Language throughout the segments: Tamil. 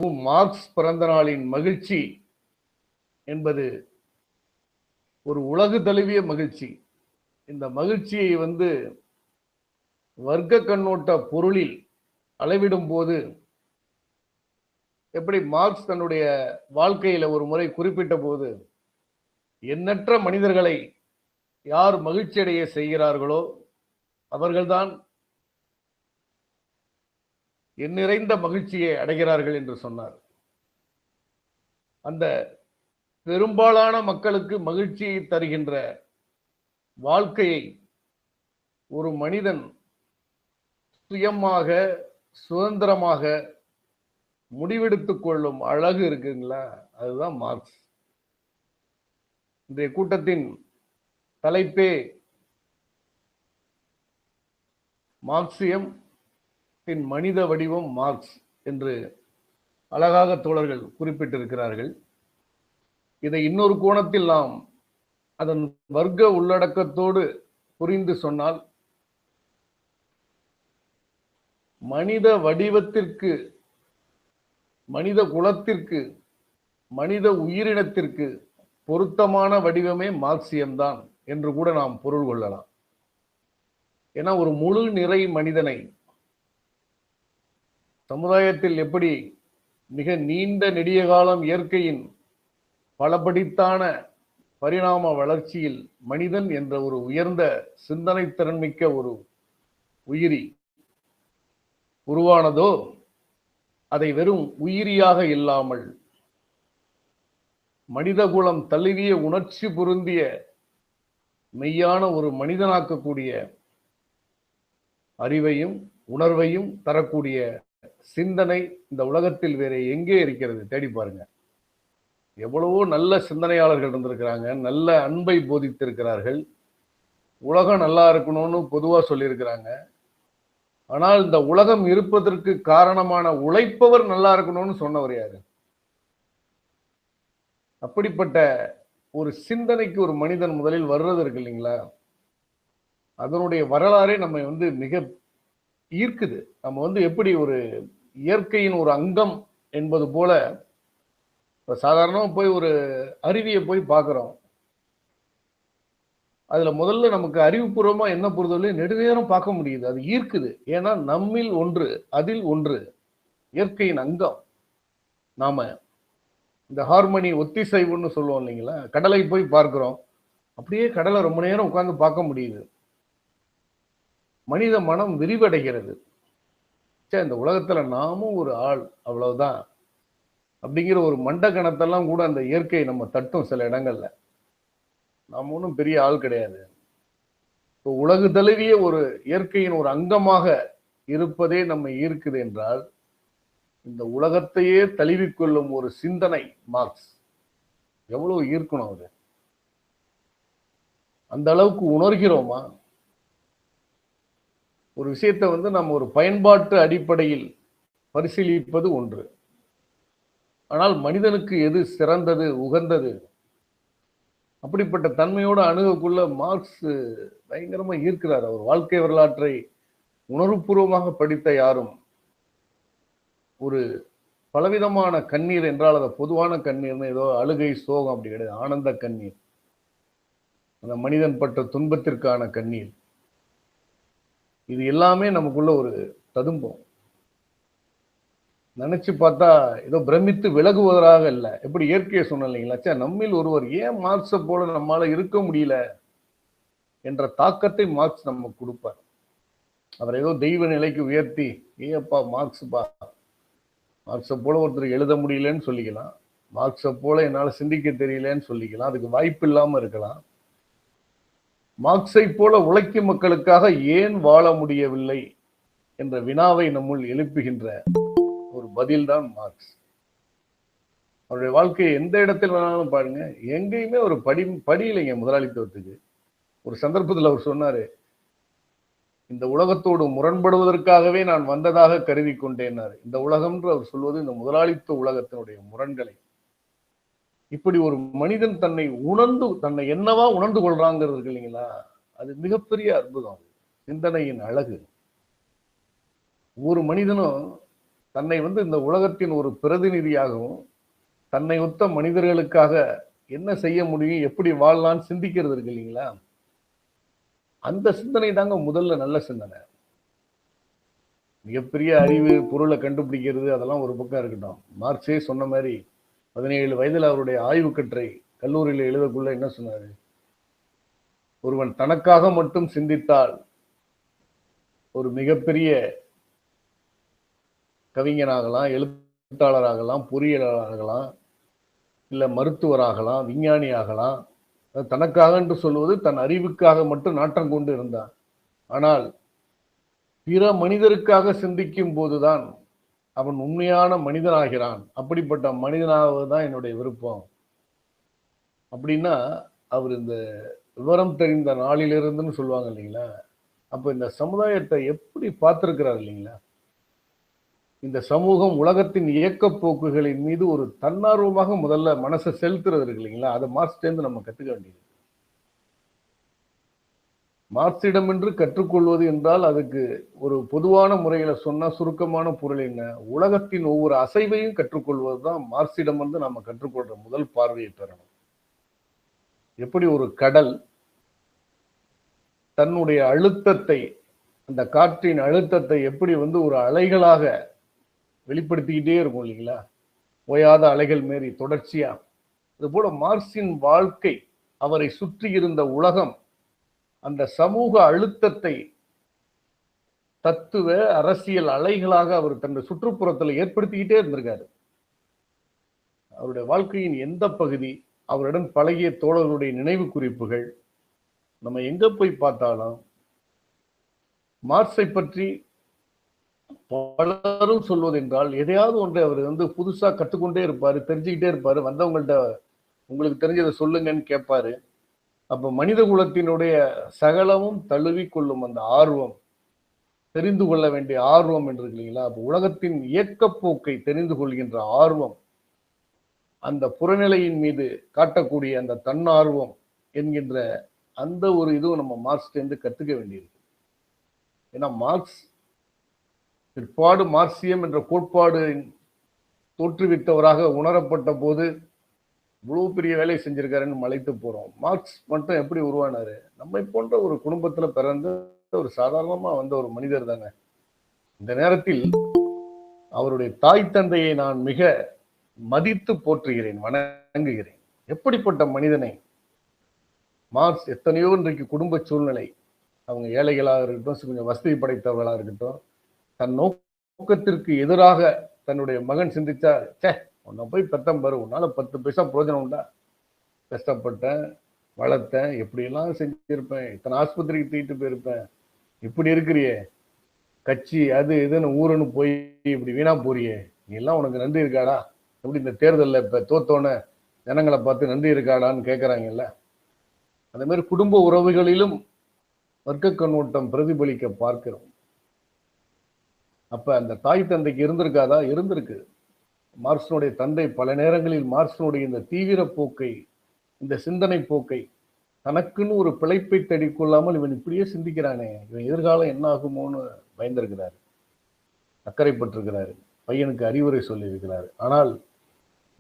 மார்க்ஸ் பிறந்த நாளின் மகிழ்ச்சி என்பது ஒரு உலகு தழுவிய மகிழ்ச்சி. இந்த மகிழ்ச்சியை வர்க்க கண்ணோட்ட பொருளில் அளவிடும் போது எப்படி மார்க்ஸ் தன்னுடைய வாழ்க்கையில ஒரு முறை குறிப்பிட்ட போது, எண்ணற்ற மனிதர்களை யார் மகிழ்ச்சி அடைய செய்கிறார்களோ அவர்கள்தான் எண்ணிறைந்த மகிழ்ச்சியை அடைகிறார்கள் என்று சொன்னார். அந்த பெரும்பாலான மக்களுக்கு மகிழ்ச்சியை தருகின்ற வாழ்க்கையை ஒரு மனிதன் சுயமாக சுதந்திரமாக முடிவெடுத்துக் கொள்ளும் அழகு இருக்குங்களா, அதுதான் மார்க்ஸ். இன்றைய கூட்டத்தின் தலைப்பே மார்க்சியம் மனித வடிவம் மார்க்ஸ் என்று அழகாக தோழர்கள் குறிப்பிட்டிருக்கிறார்கள். இதை இன்னொரு கோணத்தில் நாம் அதன் வர்க்க உள்ளடக்கத்தோடு புரிந்து சொன்னால், மனித வடிவத்திற்கு, மனித குலத்திற்கு, மனித உயிரினத்திற்கு பொருத்தமான வடிவமே மார்க்சியம்தான் என்று கூட நாம் பொருள் கொள்ளலாம். ஏன்னா ஒரு முழு நிறை மனிதனை சமுதாயத்தில் எப்படி மிக நீண்ட நெடிய காலம் இயற்கையின் பலபடித்தான பரிணாம வளர்ச்சியில் மனிதன் என்ற ஒரு உயர்ந்த சிந்தனை திறன்மிக்க ஒரு உயிரி உருவானதோ, அதை வெறும் உயிரியாக இல்லாமல் மனிதகுலம் தழுவிய உணர்ச்சி பொருந்திய மெய்யான ஒரு மனிதனாக்கக்கூடிய அறிவையும் உணர்வையும் தரக்கூடிய சிந்தனை இந்த உலகத்தில் வேற எங்கே இருக்கிறது? தேடி பாருங்க. எவ்வளவோ நல்ல சிந்தனையாளர்கள் இருந்திருக்கிறாங்க, நல்ல அன்பை போதித்திருக்கிறார்கள், உலகம் நல்லா இருக்கணும்னு பொதுவா சொல்லியிருக்கிறாங்க. ஆனால் இந்த உலகம் இருப்பதற்கு காரணமான உழைப்பவர் நல்லா இருக்கணும்னு சொன்னவர் யாரு? அப்படிப்பட்ட ஒரு சிந்தனைக்கு ஒரு மனிதன் முதலில் வர்றது இருக்கு இல்லைங்களா, அதனுடைய வரலாறே நம்ம மிக ஈர்க்குது. நம்ம எப்படி ஒரு இயற்கையின் ஒரு அங்கம் என்பது போல, சாதாரணமா போய் ஒரு அருவியை போய் பார்க்கிறோம். அதுல முதல்ல நமக்கு அறிவுபூர்வமா என்ன பொறுத்தவரை நெடுநேரம் பார்க்க முடியுது, அது ஈர்க்குது. ஏன்னா நம்மில் ஒன்று, அதில் ஒன்று, இயற்கையின் அங்கம். நாம இந்த ஹார்மனி ஒத்திசைவுன்னு சொல்லுவோம் இல்லைங்களா, கடலை போய் பார்க்கிறோம், அப்படியே கடலை ரொம்ப நேரம் உட்கார்ந்து பார்க்க முடியுது. மனித மனம் விரிவடைகிறது. இந்த உலகத்துல நாமும் ஒரு ஆள், அவ்வளவுதான் அப்படிங்கிற ஒரு மண்ட கணத்தெல்லாம் கூட அந்த இயற்கை நம்ம தட்டும். சில இடங்கள்ல நாம ஒன்றும் பெரிய ஆள் கிடையாது. இப்போ உலகு தழுவிய ஒரு இயற்கையின் ஒரு அங்கமாக இருப்பதே நம்ம ஈர்க்குது என்றால், இந்த உலகத்தையே தழுவிக்கொள்ளும் ஒரு சிந்தனை மார்க்ஸ் எவ்வளவு ஈர்க்கணும்? அது அந்த அளவுக்கு உணர்கிறோமா? ஒரு விஷயத்தை நம்ம ஒரு பயன்பாட்டு அடிப்படையில் பரிசீலிப்பது ஒன்று. ஆனால் மனிதனுக்கு எது சிறந்தது, உகந்தது, அப்படிப்பட்ட தன்மையோடு அணுகக்குள்ள மார்க்ஸ் பயங்கரமா ஈர்க்கிறார். அவர் வாழ்க்கை வரலாற்றை உணர்வுபூர்வமாக படித்த யாரும் ஒரு பலவிதமான கண்ணீர் என்றால் அதை பொதுவான கண்ணீர்னு ஏதோ அழுகை சோகம் அப்படி கிடையாது. ஆனந்த கண்ணீர், அந்த மனிதன் பட்ட துன்பத்திற்கான கண்ணீர், இது எல்லாமே நமக்குள்ள ஒரு ததும்பம். நினைச்சு பார்த்தா ஏதோ பிரமித்து விலகுவதாக இல்லை. எப்படி இயற்கையை சொன்ன இல்லைங்களா, நம்மில் ஒருவர் ஏன் மார்க்ஸை போல நம்மளால இருக்க முடியல என்ற தாக்கத்தை மார்க்ஸ் நமக்கு கொடுப்பார். அவர் ஏதோ தெய்வ நிலைக்கு உயர்த்தி, ஏப்பா மார்க்ஸ்பா, மார்க்ஸை போல ஒருத்தர் எழுத முடியலன்னு சொல்லிக்கலாம், மார்க்ஸை போல என்னால் சிந்திக்க தெரியலன்னு சொல்லிக்கலாம், அதுக்கு வாய்ப்பு இல்லாம இருக்கலாம். மார்க்ஸை போல உழைக்கும் மக்களுக்காக ஏன் வாழ முடியவில்லை என்ற வினாவை நம்முள் எழுப்புகின்ற ஒரு பதில்தான் மார்க்ஸ். அவருடைய வாழ்க்கையை எந்த இடத்தில் வேணாலும் பாருங்க, எங்கேயுமே ஒரு படி இல்லைங்க முதலாளித்துவத்துக்கு. ஒரு சந்தர்ப்பத்தில் அவர் சொன்னாரு, இந்த உலகத்தோடு முரண்படுவதற்காகவே நான் வந்ததாக கருதி கொண்டேன்னாரு. இந்த உலகம் என்று அவர் சொல்வது இந்த முதலாளித்துவ உலகத்தினுடைய முரண்களை. இப்படி ஒரு மனிதன் தன்னை என்னவா உணர்ந்து கொள்றாங்கிறது இருக்கு இல்லைங்களா, அது மிகப்பெரிய அற்புதம். சிந்தனையின் அழகு. ஒவ்வொரு மனிதனும் தன்னை இந்த உலகத்தின் ஒரு பிரதிநிதியாகவும் தன்னை ஒத்த மனிதர்களுக்காக என்ன செய்ய முடியும், எப்படி வாழலாம்னு சிந்திக்கிறது இருக்கு இல்லைங்களா, அந்த சிந்தனை தாங்க முதல்ல நல்ல சிந்தனை. மிகப்பெரிய அறிவு, பொருளை கண்டுபிடிக்கிறது அதெல்லாம் ஒரு பக்கம் இருக்கட்டும். மார்க்ஸே சொன்ன மாதிரி 17 வயதில் அவருடைய ஆய்வு கட்டுரை கல்லூரியில் எழுதக்குள்ள என்ன சொன்னாரு, ஒருவன் தனக்காக மட்டும் சிந்தித்தால் ஒரு மிகப்பெரிய கவிஞனாகலாம், எழுத்தாளராகலாம், பொறியியலாளராகலாம், இல்ல மருத்துவராகலாம், விஞ்ஞானி ஆகலாம். தனக்காக என்று சொல்வது தன் அறிவுக்காக மட்டும் நாட்டம் கொண்டு இருந்தான். ஆனால் பிற மனிதருக்காக சிந்திக்கும் போதுதான் அவன் உண்மையான மனிதனாகிறான். அப்படிப்பட்ட மனிதனாகதான் என்னுடைய விருப்பம் அப்படின்னா, அவர் இந்த விவரம் தெரிந்த நாளிலிருந்துன்னு சொல்லுவாங்க இல்லைங்களா, அப்ப இந்த சமுதாயத்தை எப்படி பார்த்திருக்கிறார் இல்லைங்களா, இந்த சமூகம் உலகத்தின் இயக்க போக்குகளின் மீது ஒரு தன்னார்வமாக முதல்ல மனசை செலுத்துறது இருக்கு இல்லைங்களா, அதை மார்க்ஸ்லேருந்து நம்ம கத்துக்க வேண்டியது. மார்க்சிடம் என்று கற்றுக்கொள்வது என்றால் அதுக்கு ஒரு பொதுவான முறையில சொன்னா சுருக்கமான பொருள் என்ன, உலகத்தின் ஒவ்வொரு அசைவையும் கற்றுக்கொள்வதுதான் மார்க்சிடம் நம்ம கற்றுக்கொள்ற முதல் பார்வையை பெறணும். எப்படி ஒரு கடல் தன்னுடைய அழுத்தத்தை, அந்த காற்றின் அழுத்தத்தை எப்படி ஒரு அலைகளாக வெளிப்படுத்திக்கிட்டே இருக்கும் இல்லைங்களா, ஓயாத அலைகள் மாரி தொடர்ச்சியா, அது போல மார்க்சின் வாழ்க்கை, அவரை சுற்றி இருந்த உலகம் அந்த சமூக அழுத்தத்தை தத்துவ அரசியல் அலைகளாக அவர் தன்னுடைய சுற்றுப்புறத்தில் ஏற்படுத்திக்கிட்டே இருந்திருக்காரு. அவருடைய வாழ்க்கையின் எந்த பகுதி, அவருடன் பழகிய தோழர்களுடைய நினைவு குறிப்புகள், நம்ம எங்க போய் பார்த்தாலும் மார்க்ஸை பற்றி பலரும் சொல்வது என்றால் எதையாவது ஒன்றை அவர் புதுசா கற்றுக்கொண்டே இருப்பாரு, தெரிஞ்சுக்கிட்டே இருப்பாரு. வந்தவங்கள்ட்ட உங்களுக்கு தெரிஞ்சதை சொல்லுங்கன்னு கேட்பாரு. அப்ப மனித குலத்தினுடைய சகலமும் தழுவி கொள்ளும் அந்த ஆர்வம், தெரிந்து கொள்ள வேண்டிய ஆர்வம் என்று இல்லைங்களா, அப்ப உலகத்தின் இயக்கப்போக்கை தெரிந்து கொள்கின்ற ஆர்வம், அந்த புறநிலையின் மீது காட்டக்கூடிய அந்த தன்னார்வம் என்கின்ற அந்த ஒரு இதுவும் நம்ம மார்க்ஸ்லேருந்து கத்துக்க வேண்டியிருக்கு. ஏன்னா மார்க்ஸ் பிற்பாடு மார்க்சியம் என்ற கோட்பாடு தோற்றுவித்தவராக உணரப்பட்ட போது இவ்வளவு பெரிய வேலை செஞ்சிருக்காருன்னு மலைத்து போறோம். மார்க்ஸ் மட்டும் எப்படி உருவானாரு, நம்மை போன்ற ஒரு குடும்பத்துல பிறந்த ஒரு சாதாரணமா வந்த ஒரு மனிதர் தாங்க. இந்த நேரத்தில் அவருடைய தாய் தந்தையை நான் மிக மதித்து போற்றுகிறேன், வணங்குகிறேன். எப்படிப்பட்ட மனிதனை மார்க்ஸ், எத்தனையோ இன்றைக்கு குடும்ப சூழ்நிலை, அவங்க ஏழைகளாக இருக்கட்டும், கொஞ்சம் வசதி படைத்தவர்களாக இருக்கட்டும், தன் நோக்கத்திற்கு எதிராக தன்னுடைய மகன் சிந்திச்சா, சே உன்னை போய் பெத்தம் பாரு, உன்னால 10 பைசா பிரயோஜனம் உண்டா, கஷ்டப்பட்டேன், வளர்த்தேன், எப்படியெல்லாம் செஞ்சிருப்பேன், இத்தனை ஆஸ்பத்திரிக்கு தூக்கிட்டு போயிருப்பேன், இப்படி இருக்கிறியே, கட்சி அது இதுன்னு ஊருன்னு போய் இப்படி வீணா போறியே, நீ எல்லாம் உனக்கு நன்றி இருக்காடா, எப்படி இந்த தேர்தலில் இப்ப தோத்தோன்னு ஜனங்களை பார்த்து நன்றி இருக்காடான்னு கேட்கறாங்கல்ல, அந்த மாதிரி குடும்ப உறவுகளிலும் வர்க்க கண்ணோட்டம் பிரதிபலிக்க பார்க்கிறோம். அப்ப அந்த தாய் தந்தைக்கு இருந்திருக்காதா? இருந்திருக்கு. மார்க்சினுடைய தந்தை பல நேரங்களில் மார்க்சினுடைய இந்த தீவிர போக்கை, இந்த சிந்தனை போக்கை, தனக்குன்னு ஒரு பிழைப்பை தேடிக்கொள்ளாமல் இவன் இப்படியே சிந்திக்கிறானே, இவன் எதிர்காலம் என்ன ஆகுமோன்னு பயந்திருக்கிறாரு, அக்கறைப்பட்டிருக்கிறாரு, பையனுக்கு அறிவுரை சொல்லியிருக்கிறாரு. ஆனால்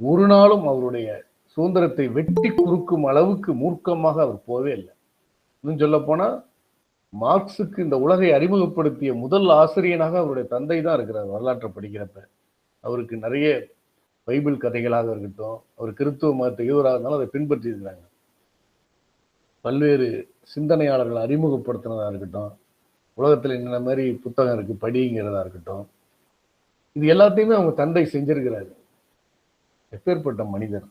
ஒரு நாளும் அவருடைய சுதந்திரத்தை வெட்டி குறுக்கும் அளவுக்கு மூர்க்கமாக அவர் போவே இல்லை. இன்னும் சொல்ல போனா மார்க்சுக்கு இந்த உலகை அறிமுகப்படுத்திய முதல் ஆசிரியனாக அவருடைய தந்தை தான் இருக்கிறார். வரலாற்றை படிக்கிறப்ப அவருக்கு நிறைய பைபிள் கதைகளாக இருக்கட்டும், அவர் கிறிஸ்துவ மதத்தை ஈவராக இருந்தாலும் அதை பின்பற்றி இருக்கிறாங்க. பல்வேறு சிந்தனையாளர்களை அறிமுகப்படுத்தினதா இருக்கட்டும், உலகத்தில் என்னென்ன மாதிரி புத்தகம் இருக்கு படிங்கிறதா இருக்கட்டும், இது எல்லாத்தையுமே அவங்க தந்தை செஞ்சிருக்கிறாரு. எப்பேற்பட்ட மனிதர்!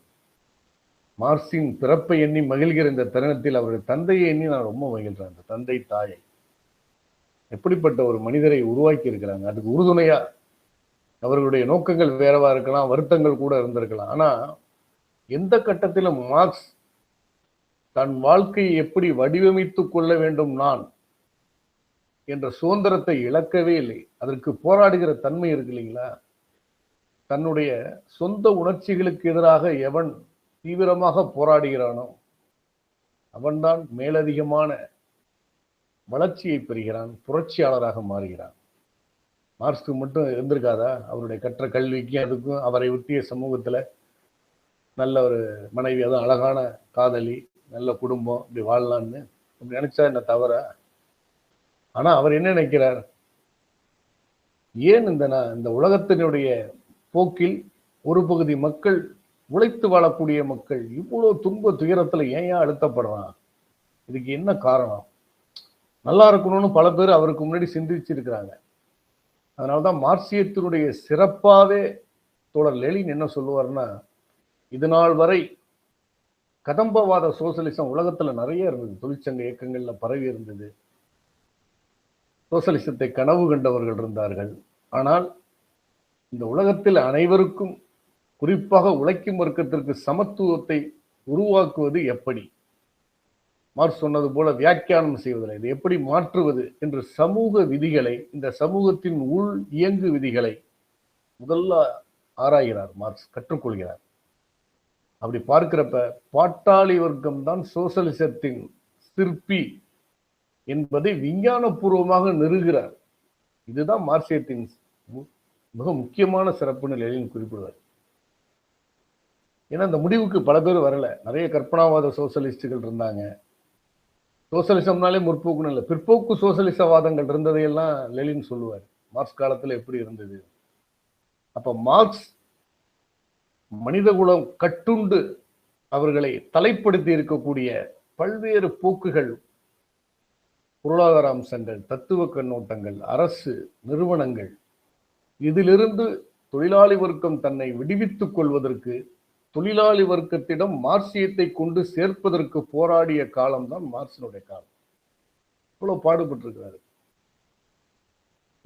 மார்க்சின் பிறப்பை எண்ணி மகிழ்கிற இந்த தருணத்தில் அவருடைய தந்தையை எண்ணி நான் ரொம்ப மகிழ்றேன். அந்த தந்தை தாயை எப்படிப்பட்ட ஒரு மனிதரை உருவாக்கி இருக்கிறாங்க. அதுக்கு உறுதுணையா அவர்களுடைய நோக்கங்கள் வேறவா இருக்கலாம், வருத்தங்கள் கூட இருந்திருக்கலாம். ஆனா எந்த கட்டத்திலும் மார்க்ஸ் தன் வாழ்க்கையை எப்படி வடிவமைத்துக் கொள்ள வேண்டும் நான் என்ற சுதந்திரத்தை இழக்கவே இல்லை. அதற்கு போராடுகிற தன்மை இருக்கு இல்லைங்களா, தன்னுடைய சொந்த உணர்ச்சிகளுக்கு எதிராக எவன் தீவிரமாக போராடுகிறானோ அவன்தான் மேலதிகமான வளர்ச்சியை பெறுகிறான், புரட்சியாளராக மாறுகிறான். மார்க்ஸ்க்கு மட்டும் இருந்திருக்காதா? அவருடைய கற்ற கல்விக்கு அதுக்கும் அவரை ஒட்டிய சமூகத்துல நல்ல ஒரு மனைவி, அதுவும் அழகான காதலி, நல்ல குடும்பம், இப்படி வாழலான்னு அப்படி நினைச்சா என்ன தவற? ஆனா அவர் என்ன நினைக்கிறார்? ஏன் இந்த உலகத்தினுடைய போக்கில் ஒரு பகுதி மக்கள், உழைத்து வாழக்கூடிய மக்கள் இவ்வளவு துன்ப துயரத்துல ஏன் அழுத்தப்படுறான்? இதுக்கு என்ன காரணம்? நல்லா இருக்கணும்னு பல பேர் அவருக்கு முன்னாடி சிந்திச்சிருக்கிறாங்க. அதனாலதான் மார்க்சியத்தினுடைய சிறப்பாவே தோழர் லெனின் என்ன சொல்லுவார்னா, இது நாள் வரை கதம்பவாத சோசலிசம் உலகத்துல நிறைய இருந்தது, தொழிற்சங்க இயக்கங்கள்ல பரவி இருந்தது, சோசலிசத்தை கனவு கண்டவர்கள் இருந்தார்கள். ஆனால் இந்த உலகத்தில் அனைவருக்கும், குறிப்பாக உழைக்கும் வர்க்கத்திற்கு சமத்துவத்தை உருவாக்குவது எப்படி? மார்க்ஸ் சொன்னது போல வியாக்கியானம் செய்வதில்லை, இதை எப்படி மாற்றுவது என்று சமூக விதிகளை, இந்த சமூகத்தின் உள் இயங்கு விதிகளை முதல்ல ஆராய்கிறார் மார்க்ஸ், கற்றுக்கொள்கிறார். அப்படி பார்க்கிறப்ப பாட்டாளி வர்க்கம் தான் சோசலிசத்தின் சிற்பி என்பதை விஞ்ஞானபூர்வமாக நிறுகிறார். இதுதான் மார்க்சியத்தின் மிக முக்கியமான சிறப்புன்னு லெனின் குறிப்பிடுவார். ஏன்னா இந்த முடிவுக்கு பல பேர் வரல, நிறைய கற்பனாவாத சோசலிஸ்டுகள் இருந்தாங்க. சோசலிசம்னாலே முற்போக்குன்னு இல்லை, பிற்போக்கு சோசலிசவாதங்கள் இருந்ததையெல்லாம் லெனின் சொல்லுவார், மார்க்ஸ் காலத்துல எப்படி இருந்தது. அப்ப மார்க்ஸ் மனிதகுலம் கட்டுண்டு அவர்களை தலைப்படுத்தி இருக்கக்கூடிய பல்வேறு போக்குகள், பொருளாதார அம்சங்கள், தத்துவ கண்ணோட்டங்கள், அரசு நிறுவனங்கள், இதிலிருந்து தொழிலாளி வர்க்கம் தன்னை விடுவித்துக் கொள்வதற்கு தொழிலாளி வர்க்கத்திடம் மார்க்சியத்தை கொண்டு சேர்ப்பதற்கு போராடிய காலம்தான் மார்க்சினுடைய காலம். இவ்வளவு பாடுபட்டிருக்கிறாரு.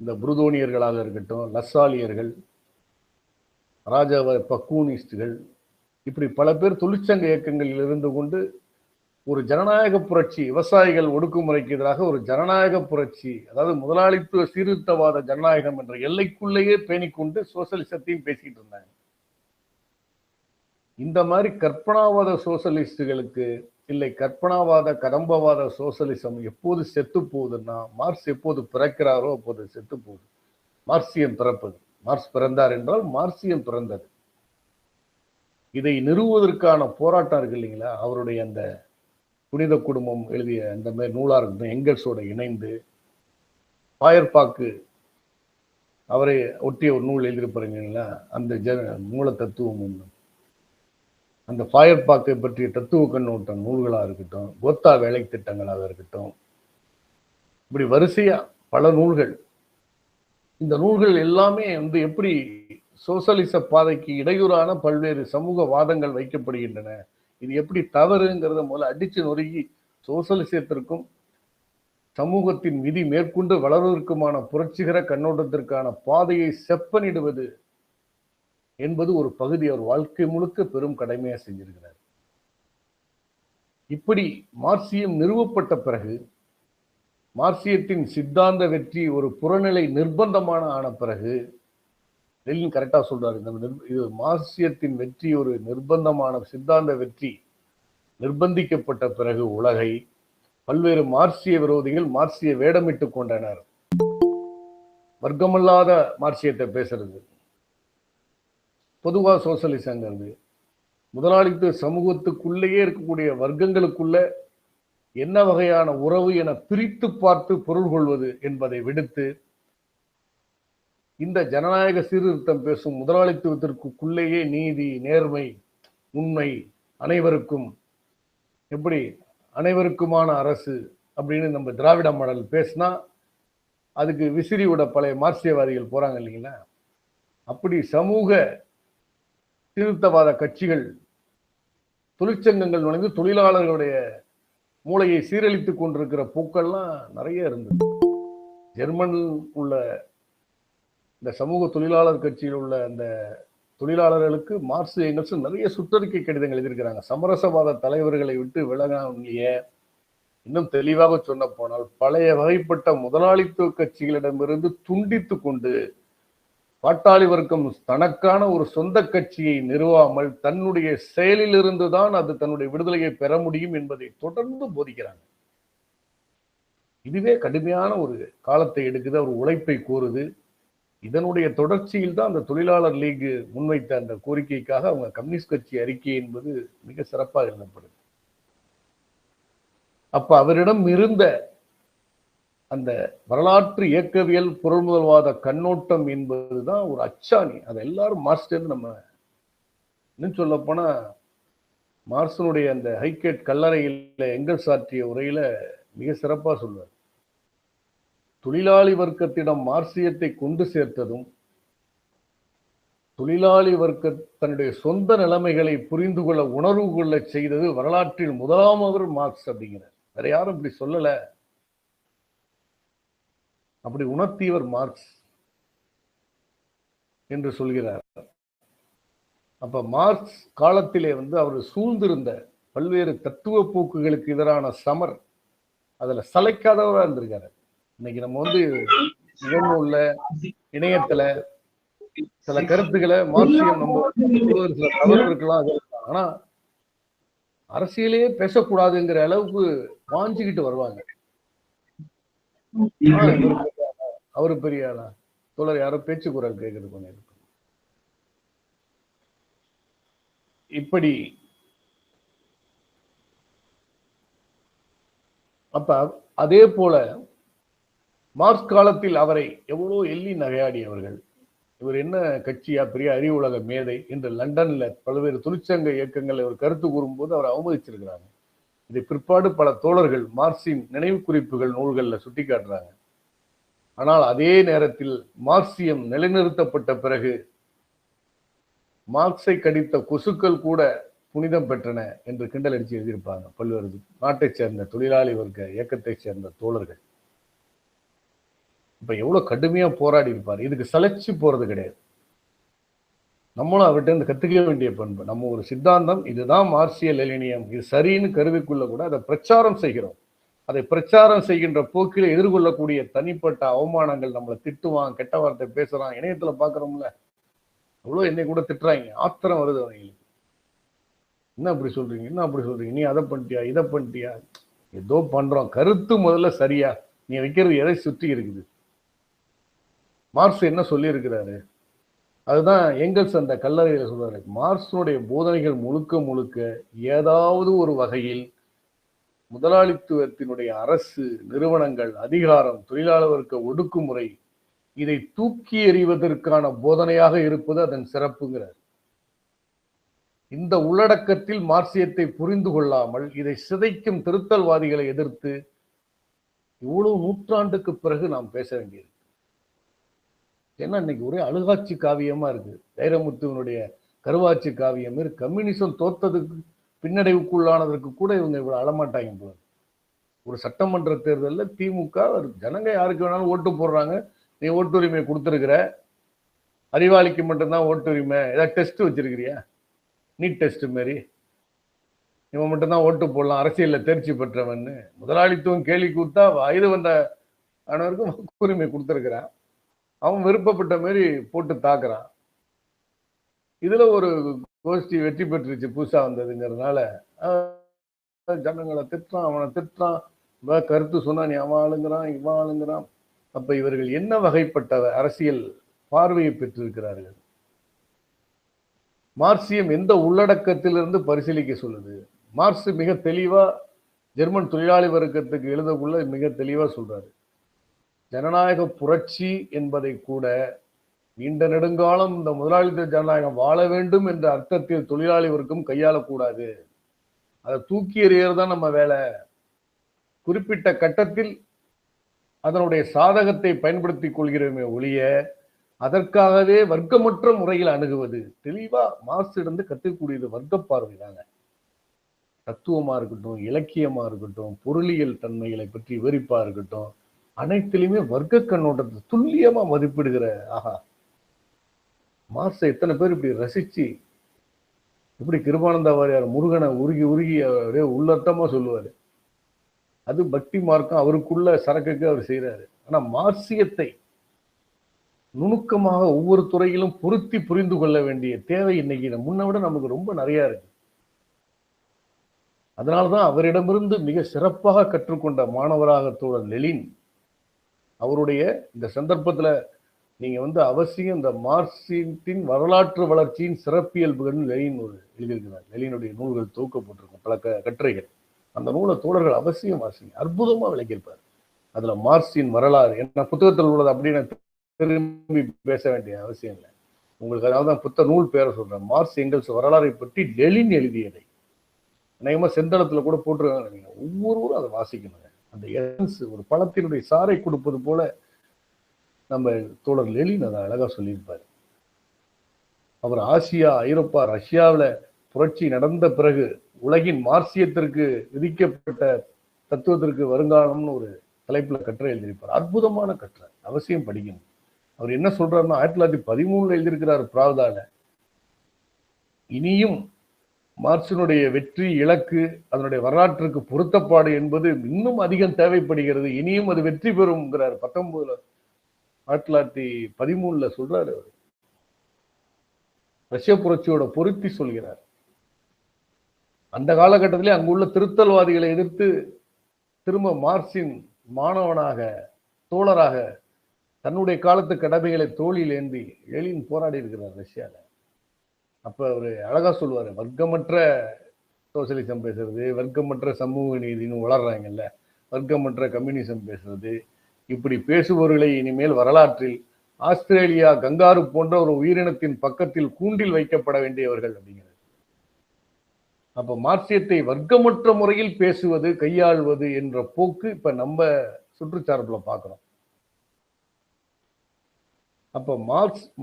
இந்த புருதோனியர்களாக இருக்கட்டும், லஸ்ஸாலியர்கள், ராஜாவ பக்கூனிஸ்டுகள், இப்படி பல பேர் தொழிற்சங்க இயக்கங்களில் இருந்து கொண்டு ஒரு ஜனநாயக புரட்சி, விவசாயிகள் ஒடுக்குமுறைக்கு எதிராக ஒரு ஜனநாயக புரட்சி, அதாவது முதலாளித்துவ சீர்திருத்தவாத ஜனநாயகம் என்ற எல்லைக்குள்ளேயே பேணிக்கொண்டு சோசலிசத்தையும் பேசிக்கிட்டு இருந்தாங்க. இந்த மாதிரி கற்பனாவாத சோசலிஸ்டுகளுக்கு இல்லை, கற்பனாவாத கதம்பவாத சோசலிசம் எப்போது செத்து போகுதுன்னா, மார்க்ஸ் எப்போது பிறக்கிறாரோ அப்போது செத்து போகுது. மார்க்சியம் பிறப்பது, மார்க்ஸ் பிறந்தார் என்றால் மார்க்சியம் பிறந்தது. இதை நிறுவுவதற்கான போராட்டம் இருக்கு இல்லைங்களா, அவருடைய அந்த புனித குடும்பம் எழுதிய அந்த மாதிரி நூலா இருக்கட்டும், எங்கல்ஸோட இணைந்து பாயர்பாக்கு அவரை ஒட்டிய ஒரு நூல் எழுதியிருப்பாருங்களா, அந்த மூல தத்துவம் ஒன்று, அந்த பாயர்பாக்கை பற்றிய தத்துவ கண்ணோட்டம் நூல்களாக இருக்கட்டும், கோத்தா வேலை திட்டங்களாக இருக்கட்டும், இப்படி வரிசையா பல நூல்கள். இந்த நூல்கள் எல்லாமே எப்படி சோசலிச பாதைக்கு இடையூறான பல்வேறு சமூக வாதங்கள் வைக்கப்படுகின்றன, இது எப்படி தவறுங்கிறத முதல்ல அடிச்சு நொறுக்கி சோசலிசத்திற்கும் சமூகத்தின் விதி மேற்கொண்டு வளர்வதற்குமான புரட்சிகர கண்ணோட்டத்திற்கான பாதையை செப்பனிடுவது என்பது ஒரு பகுதி அவர் வாழ்க்கை முழுக்க பெரும் கடமையா செஞ்சிருக்கிறார். இப்படி மார்க்சியம் நிறுவப்பட்ட பிறகு, மார்க்சியத்தின் சித்தாந்த வெற்றி ஒரு புறநிலை நிர்பந்தமான ஆன பிறகு, லெனின் கரெக்டா சொல்றாரு, இது மார்க்சியத்தின் வெற்றி ஒரு நிர்பந்தமான சித்தாந்த வெற்றி நிர்பந்திக்கப்பட்ட பிறகு உலகை பல்வேறு மார்க்சிய விரோதிகள் மார்க்சிய வேடமிட்டுக் கொண்டனர். வர்க்கமல்லாத மார்க்சியத்தை பேசுறது, பொதுவா சோசலிசங்கிறது முதலாளித்துவ சமூகத்துக்குள்ளேயே இருக்கக்கூடிய வர்க்கங்களுக்குள்ள என்ன வகையான உறவு என பிரித்து பார்த்து பொருள் கொள்வது என்பதை விடுத்து, இந்த ஜனநாயக சீர்திருத்தம் பேசும் முதலாளித்துவத்திற்குள்ளேயே நீதி, நேர்மை, உண்மை, அனைவருக்கும் எப்படி அனைவருக்குமான அரசு அப்படின்னு நம்ம திராவிட மாடல் பேசினா அதுக்கு விசிறியோட பழைய மார்க்சியவாதிகள் போறாங்க இல்லைங்களா, அப்படி சமூக சீர்திருத்தவாத கட்சிகள், தொழிற்சங்கங்கள் நுழைந்து தொழிலாளர்களுடைய மூளையை சீரழித்துக் கொண்டிருக்கிற போக்கெல்லாம் நிறைய இருந்தது. ஜெர்மனில் உள்ள இந்த சமூக தொழிலாளர் கட்சியில் உள்ள அந்த தொழிலாளர்களுக்கு மார்க்ஸ் எங்கல்ஸ் நிறைய சுற்றறிக்கை கடிதங்கள் எழுதியிருக்கிறாங்க. சமரசவாத தலைவர்களை விட்டு விலகாமலேயே, இன்னும் தெளிவாக சொன்ன போனால் பழைய வகைப்பட்ட முதலாளித்துவ கட்சிகளிடமிருந்து துண்டித்து கொண்டு பாட்டாளி வர்க்கம் தனக்கான ஒரு சொந்த கட்சியை நிறுவாமல் தன்னுடைய செயலிலிருந்து தான் அது தன்னுடைய விடுதலையை பெற முடியும் என்பதை தொடர்ந்து போதிக்கிறாங்க. இதுவே கடுமையான ஒரு காலத்தை எடுக்குது, அவர் உழைப்பை கோருது. இதனுடைய தொடர்ச்சியில் தான் அந்த தொழிலாளர் லீக் முன்வைத்த அந்த கோரிக்கைக்காக அவங்க கம்யூனிஸ்ட் கட்சி அறிக்கை என்பது மிக சிறப்பாக எழுதப்படுது. அப்ப அவரிடம் இருந்த அந்த வரலாற்று இயக்கவியல் பொருள்முதல்வாத கண்ணோட்டம் என்பதுதான் ஒரு அச்சாணி. அதை எல்லாரும் மார்க்ஸ் நம்ம இன்னும் சொல்ல போனா மார்க்ஸனுடைய அந்த ஹைகேட் கல்லறையில் எங்கெல்ஸ் ஆற்றிய உரையில மிக சிறப்பா சொல்வார். தொழிலாளி வர்க்கத்திடம் மார்க்சியத்தை கொண்டு சேர்த்ததும் தொழிலாளி வர்க்க தன்னுடைய சொந்த நிலைமைகளை புரிந்து கொள்ள உணர்வு கொள்ள செய்தது வரலாற்றில் முதலாமவர் மார்க்ஸ் அப்படிங்கிறார். வேற யாரும் இப்படி சொல்லல, அப்படி உணர்த்தியவர் மார்க்ஸ் என்று சொல்கிறார். அப்ப மார்க்ஸ் காலத்திலே அவர் சூழ்ந்திருந்த பல்வேறு தத்துவ போக்குகளுக்கு எதிரான சமர் அதுல சளைக்காதவரா இருந்திருக்காரு. இன்னைக்கு நம்ம முகநூல்ல இணையத்துல சில கருத்துக்களை மார்க்சியம் நம்ம சில தவறு இருக்கலாம், ஆனா அரசியலே பேசக்கூடாதுங்கிற அளவுக்கு வாஞ்சிக்கிட்டு வருவாங்க. அவரு பெரிய ஆளா தோழர் யாரோ பேச்சு குரல் கேட்கறது கொஞ்சம் இப்படி. அப்ப அதே போல மார்க்ஸ் காலத்தில் அவரை எவ்வளோ எள்ளி நகையாடியவர்கள். இவர் என்ன கட்சியா, பெரிய அறிவு உலக மேதை என்று லண்டன்ல பல்வேறு தொழிற்சங்க இயக்கங்கள் ஒரு கருத்து கூறும்போது அவர் அவமதிச்சிருக்கிறாங்க. இதை பிற்பாடு பல தோழர்கள் மார்க்சின் நினைவு குறிப்புகள் நூல்களில் சுட்டி காட்டுறாங்க. ஆனால் அதே நேரத்தில் மார்க்சியம் நிலைநிறுத்தப்பட்ட பிறகு மார்க்ஸை கடித்த கொசுக்கள் கூட புனிதம் பெற்றன என்று கிண்டல் அடிச்சு எழுதியிருப்பாங்க பல்வேறு நாட்டைச் சேர்ந்த தொழிலாளி வர்க்க இயக்கத்தைச் சேர்ந்த தோழர்கள். இப்ப எவ்வளவு கடுமையா போராடி இருப்பார். இதுக்கு சளைச்சு போறது கிடையாது. நம்மளும் அவர்கிட்ட இருந்து கத்துக்க வேண்டிய பண்பு. நம்ம ஒரு சித்தாந்தம், இதுதான் மார்க்சிய லெனினியம், இது சரின்னு கருவிக்குள்ள கூட அதை பிரச்சாரம் செய்கிறோம். அதை பிரச்சாரம் செய்கின்ற போக்கில எதிர்கொள்ளக்கூடிய தனிப்பட்ட அவமானங்கள், நம்மளை திட்டுவான், கெட்ட வார்த்தை பேசுறான், இணையத்துல பாக்குறோம்ல, அவ்வளவு என்னை கூட திட்டுறாங்க, ஆத்திரம் வருது அவங்களுக்கு. என்ன அப்படி சொல்றீங்க, என்ன அப்படி சொல்றீங்க, நீ அதை பண்ணிட்டியா, இதை பண்ணிட்டியா, ஏதோ பண்றோம், கருத்து முதல்ல சரியா, நீ வைக்கிறது எதை சுற்றி இருக்குது. மார்க்ஸ் என்ன சொல்லி இருக்கிறாரு, அதுதான் எங்கெல்ஸ் அந்த கல்லறையில சொல்றாரு. மார்க்ஸுடைய போதனைகள் முழுக்க முழுக்க ஏதாவது ஒரு வகையில் முதலாளித்துவத்தினுடைய அரசு, நிறுவனங்கள், அதிகாரம், தொழிலாளர் வர்க்க ஒடுக்குமுறை, இதை தூக்கி எறிவதற்கான போதனையாக இருப்பது அதன் சிறப்புங்கிறார். இந்த உள்ளடக்கத்தில் மார்க்சியத்தை புரிந்து கொள்ளாமல் இதை சிதைக்கும் திருத்தல்வாதிகளை எதிர்த்து இவ்வளவு நூற்றாண்டுக்கு பிறகு நாம் பேச வேண்டியது. ஏன்னா இன்னைக்கு ஒரே அழுகாட்சி காவியமா இருக்கு. வைரமுத்துவனுடைய கருவாட்சி காவியம் இருக்கு. கம்யூனிசம் தோத்ததுக்கு பின்னடைவுக்குள்ளானதற்கு கூட இவங்க இவ்வளவு அழமாட்டாங்க போல. ஒரு சட்டமன்ற தேர்தலில் திமுக ஜனங்க யாருக்கு வேணாலும் ஓட்டு போடுறாங்க, நீ ஓட்டுரிமை கொடுத்துருக்கிற, அறிவாளிக்கு மட்டும்தான் ஓட்டுரிமை, ஏதாவது டெஸ்ட் வச்சிருக்கிறியா, நீட் டெஸ்ட் மாரி இவன் மட்டும்தான் ஓட்டு போடலாம், அரசியல்ல தேர்ச்சி பெற்றவன், முதலாளித்துவம் கேள்வி கூத்தா வயது வந்த ஆனவருக்கும் வாக்குரிமை கொடுத்துருக்கிறான், அவன் விருப்பப்பட்ட மாதிரி போட்டு தாக்குறான். இதுல ஒரு கோஷ்டி வெற்றி பெற்றுச்சு புதுசா வந்ததுங்கிறதுனால ஜனங்களை திட்டுறான், அவனை திட்டுறான், கருத்து சொன்னா நீ அவன் ஆளுங்கிறான், இவன் ஆளுங்கிறான். அப்ப இவர்கள் என்ன வகைப்பட்ட அரசியல் பார்வையை பெற்றிருக்கிறார்கள்? மார்க்சியம் எந்த உள்ளடக்கத்திலிருந்து பரிசீலிக்க சொல்லுது? மார்க்ஸ் மிக தெளிவா ஜெர்மன் தொழிலாளி வர்க்கத்துக்கு எழுதக்குள்ள மிக தெளிவா சொல்றாரு, ஜனநாயக புரட்சி என்பதை கூட நீண்ட நெடுங்காலம் இந்த முதலாளித்துவ ஜனநாயகம் வாழ வேண்டும் என்ற அர்த்தத்தில் தொழிலாளி வர்க்கம் கையாளக்கூடாது, அதை தூக்கி எறியறதுதான் நம்ம வேலை. குறிப்பிட்ட கட்டத்தில் அதனுடைய சாதகத்தை பயன்படுத்திக் கொள்கிறோமே ஒழிய அதற்காகவே வர்க்கமற்ற முறையில் அணுகுவது. தெளிவா மார்க்ஸ் இருந்து கற்றுக்கூடியது வர்க்க பார்வை தாங்க. தத்துவமா இருக்கட்டும், இலக்கியமா இருக்கட்டும், பொருளியல் தன்மைகளை பற்றி விவரிப்பா இருக்கட்டும், அனைத்திலுமே வர்க்க கண்ணோட்டத்தை துல்லியமா மதிப்பிடுகிற ஆஹா மார்க்ஸை எத்தனை பேர் இப்படி ரசிச்சு, இப்படி கிருபானந்த வாரியார் முருகனை உருகி உருகி அப்படியே உள்ளர்த்தமா சொல்லுவாரு. அது பக்தி மார்க்கம், அவருக்குள்ள சரக்குக்கு அவர் செய்யறாரு. ஆனா மார்க்சியத்தை நுணுக்கமாக ஒவ்வொரு துறையிலும் பொருத்தி புரிந்து கொள்ள வேண்டிய தேவை இன்னைக்கு முன்ன விட நமக்கு ரொம்ப நிறைய இருக்கு. அதனால்தான் அவரிடமிருந்து மிக சிறப்பாக கற்றுக்கொண்ட மாணவராக தோழர் லெனின், அவருடைய இந்த சந்தர்ப்பத்துல நீங்க அவசியம் இந்த மார்க்சியத்தின் வரலாற்று வளர்ச்சியின் சிறப்பியல்புகள் லெனின் ஒரு எழுதியிருக்கிறார். லெனினுடைய நூல்கள் தொகுக்கப்பட்டிருக்கும் பல கட்டுரைகள். அந்த நூலை தோழர்கள் அவசியம் வாசிங்க. அற்புதமா விளக்கியிருப்பார். அதுல மார்க்சின் வரலாறு என்ன புத்தகத்தில் உள்ளது அப்படின்னு திரும்பி பேச வேண்டிய அவசியம் இல்லை. உங்களுக்கு அதாவது நூல் பேரை சொல்றேன். மார்க்ஸ் எங்கல்ஸ் வரலாறை பற்றி லெனின் எழுதியதை அநேகமா செந்தளத்துல கூட போட்டிருக்காங்க. ஒவ்வொருவரும் அதை வாசிக்கணும். அந்த எசன்ஸ் ஒரு பழத்தினுடைய சாறை கொடுப்பது போல நம்ம தோழர் லெனின் அதை அழகா சொல்லியிருப்பாரு. அவர் ஆசியா, ஐரோப்பா, ரஷ்யாவில் புரட்சி நடந்த பிறகு உலகின் மார்க்சியத்திற்கு விதிக்கப்பட்ட தத்துவத்திற்கு வருங்காலம்னு ஒரு தலைப்புல கட்டுரை எழுதியிருப்பார். அற்புதமான கட்டுரை, அவசியம் படிக்கணும். அவர் என்ன சொல்றாருன்னா 1913 எழுதியிருக்கிறார் பிராவ்தால. இனியும் மார்க்சினுடைய வெற்றி இலக்கு அதனுடைய வரலாற்றுக்கு பொருத்தப்பாடு என்பது இன்னும் அதிகம் தேவைப்படுகிறது. இனியும் அது வெற்றி பெறும்ங்கிறார். 1913 சொல்றாரு. அவர் ரஷ்ய புரட்சியோட பொருத்தி சொல்கிறார். அந்த காலகட்டத்திலே அங்குள்ள திருத்தல்வாதிகளை எதிர்த்து திரும்ப மார்க்சின் மாணவனாக தோழராக தன்னுடைய காலத்து கடமைகளை தோளில் ஏந்தி லெனின் போராடி இருக்கிறார் ரஷ்யால. அப்ப அவரு அழகா சொல்லுவாரு, வர்க்கமற்ற சோசியலிசம் பேசுறது, வர்க்கமற்ற சமூக நீதினு வளர்றாங்கல்ல, வர்க்கமற்ற கம்யூனிசம் பேசுறது, இப்படி பேசுபவர்களை இனிமேல் வரலாற்றில் ஆஸ்திரேலியா கங்காரு போன்ற ஒரு உயிரினத்தின் பக்கத்தில் கூண்டில் வைக்கப்பட வேண்டியவர்கள் அப்படிங்கிறது. அப்ப மார்க்சியத்தை வர்க்கமற்ற முறையில் பேசுவது, கையாள்வது என்ற போக்கு இப்ப நம்ம சுற்றுச்சார்புல பார்க்கிறோம். அப்ப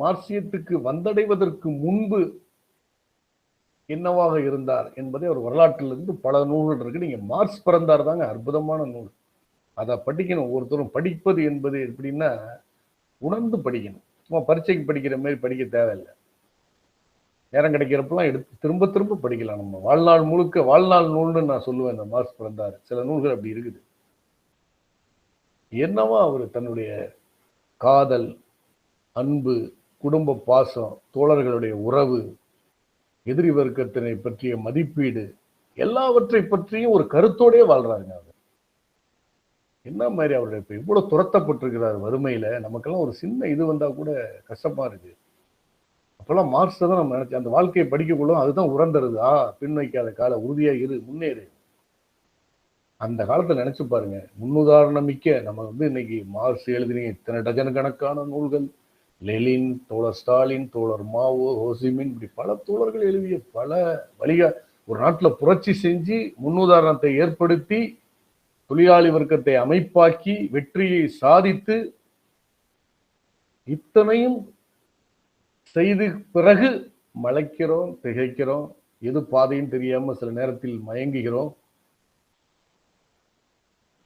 மார்க்சியத்துக்கு வந்தடைவதற்கு முன்பு என்னவாக இருந்தார் என்பதை அவர் வரலாற்றிலிருந்து பல நூல்கள் இருக்கு. நீங்க மார்க்ஸ் பிறந்தார் தாங்க அற்புதமான நூல். அதை படிக்கணும். ஒவ்வொருத்தரும் படிப்பது என்பது எப்படின்னா உணர்ந்து படிக்கணும். சும்மா பரீட்சைக்கு படிக்கிற மாதிரி படிக்க தேவையில்லை. நேரம் கிடைக்கிறப்பெல்லாம் எடுத்து திரும்ப திரும்ப படிக்கலாம். நம்ம வாழ்நாள் முழுக்க வாழ்நாள் நூல்னு நான் சொல்லுவேன். இந்த மார்க்ஸ் பிறந்தார் சில நூல்கள் அப்படி இருக்குது. என்னவா அவர் தன்னுடைய காதல், அன்பு, குடும்ப பாசம், தோழர்களுடைய உறவு, எதிரி வர்க்கத்தினை பற்றிய மதிப்பீடு, எல்லாவற்றை பற்றியும் ஒரு கருத்தோடே வாழ்றாருங்க. அவர் என்ன மாதிரி அவருடைய இப்ப இவ்வளவு துரத்தப்பட்டிருக்கிறார் வறுமையில. நமக்கெல்லாம் ஒரு சின்ன இது வந்தா கூட கஷ்டமா இருக்கு. அப்பெல்லாம் மார்க்ஸ் தான் நம்ம நினைச்சு அந்த வாழ்க்கையை படிக்கக்குள்ள அதுதான் உறந்துருது. பின் வைக்காத கால உறுதியா இரு, முன்னேறு. அந்த காலத்துல நினைச்சு பாருங்க. முன்னுதாரணம் மிக்க நம்ம இன்னைக்கு மார்க்ஸ் எழுதினீங்க இத்தனை டஜன் கணக்கான நூல்கள். லெனின், தோழர் ஸ்டாலின், தோழர் மாவோ, ஹோசிமின், இப்படி பல தோழர்கள் எழுதிய பல வழியா ஒரு நாட்டுல புரட்சி செஞ்சு முன்னுதாரணத்தை ஏற்படுத்தி தொழிலாளி வர்க்கத்தை அமைப்பாக்கி வெற்றியை சாதித்து இத்தனையும் செய்து பிறகு மலைக்கிறோம், திகைக்கிறோம், எது பாதையும் தெரியாம சில நேரத்தில் மயங்குகிறோம்.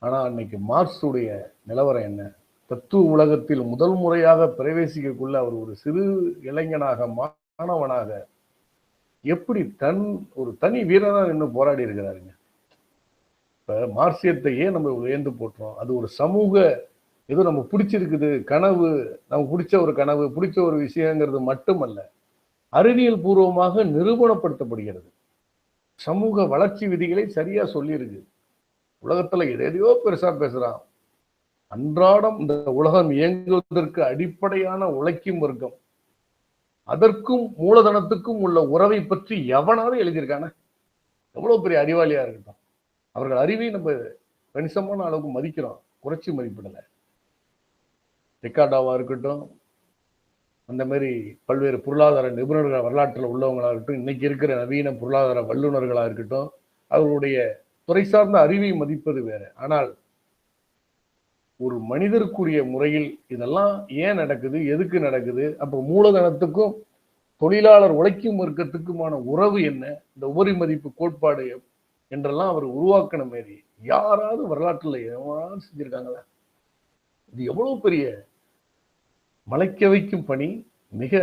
ஆனா அன்னைக்கு மார்க்ஸுடைய நிலவரம் என்ன? தத்துவ உலகத்தில் முதல் முறையாக பிரவேசிக்கக்குள்ள அவர் ஒரு சிறு இளைஞனாக, மாணவனாக எப்படி ஒரு தனி வீரனா நின்று போராடி இருக்கிறாருங்க. இப்ப மார்க்சியத்தை ஏன் நம்ம உயர்ந்து போட்டுறோம்? அது ஒரு சமூக ஏதோ நம்ம பிடிச்சிருக்குது கனவு, நமக்கு பிடிச்ச ஒரு கனவு, பிடிச்ச ஒரு விஷயங்கிறது மட்டுமல்ல, அறிவியல் பூர்வமாக நிரூபணப்படுத்தப்படுகிறது. சமூக வளர்ச்சி விதிகளை சரியா சொல்லியிருக்கு. உலகத்துல எதையோ பெருசா பேசுறான். அன்றாடம் இந்த உலகம் இயங்குவதற்கு அடிப்படையான உழைக்கும் வர்க்கம், அதற்கும் மூலதனத்துக்கும் உள்ள உறவை பற்றி எவனாவது எழுதியிருக்கான? எவ்வளவு பெரிய அறிவாளியா இருக்கட்டும், அவர்கள் அறிவை நம்ம கணிசமான அளவுக்கு மதிக்கிறோம், குறைச்சி மதிப்பிடல. ரிக்கார்டாவா இருக்கட்டும், அந்த மாதிரி பல்வேறு பொருளாதார நிபுணர்கள் வரலாற்றில் உள்ளவங்களா இருக்கட்டும், இன்னைக்கு இருக்கிற நவீன பொருளாதார வல்லுநர்களா இருக்கட்டும், அவர்களுடைய துறை சார்ந்த அறிவை மதிப்பது வேற. ஆனால் ஒரு மனிதருக்குரிய முறையில் இதெல்லாம் ஏன் நடக்குது, எதுக்கு நடக்குது, அப்ப மூலதனத்துக்கும் தொழிலாளர் உழைக்கும் வர்க்கத்துக்குமான உறவு என்ன, இந்த உபரி மதிப்பு கோட்பாடு என்றெல்லாம் அவர் உருவாக்கின மாரி யாராவது வரலாற்றுல எவனாவது செஞ்சிருக்காங்களா? இது எவ்வளவு பெரிய மலைக்க வைக்கும் பணி. மிக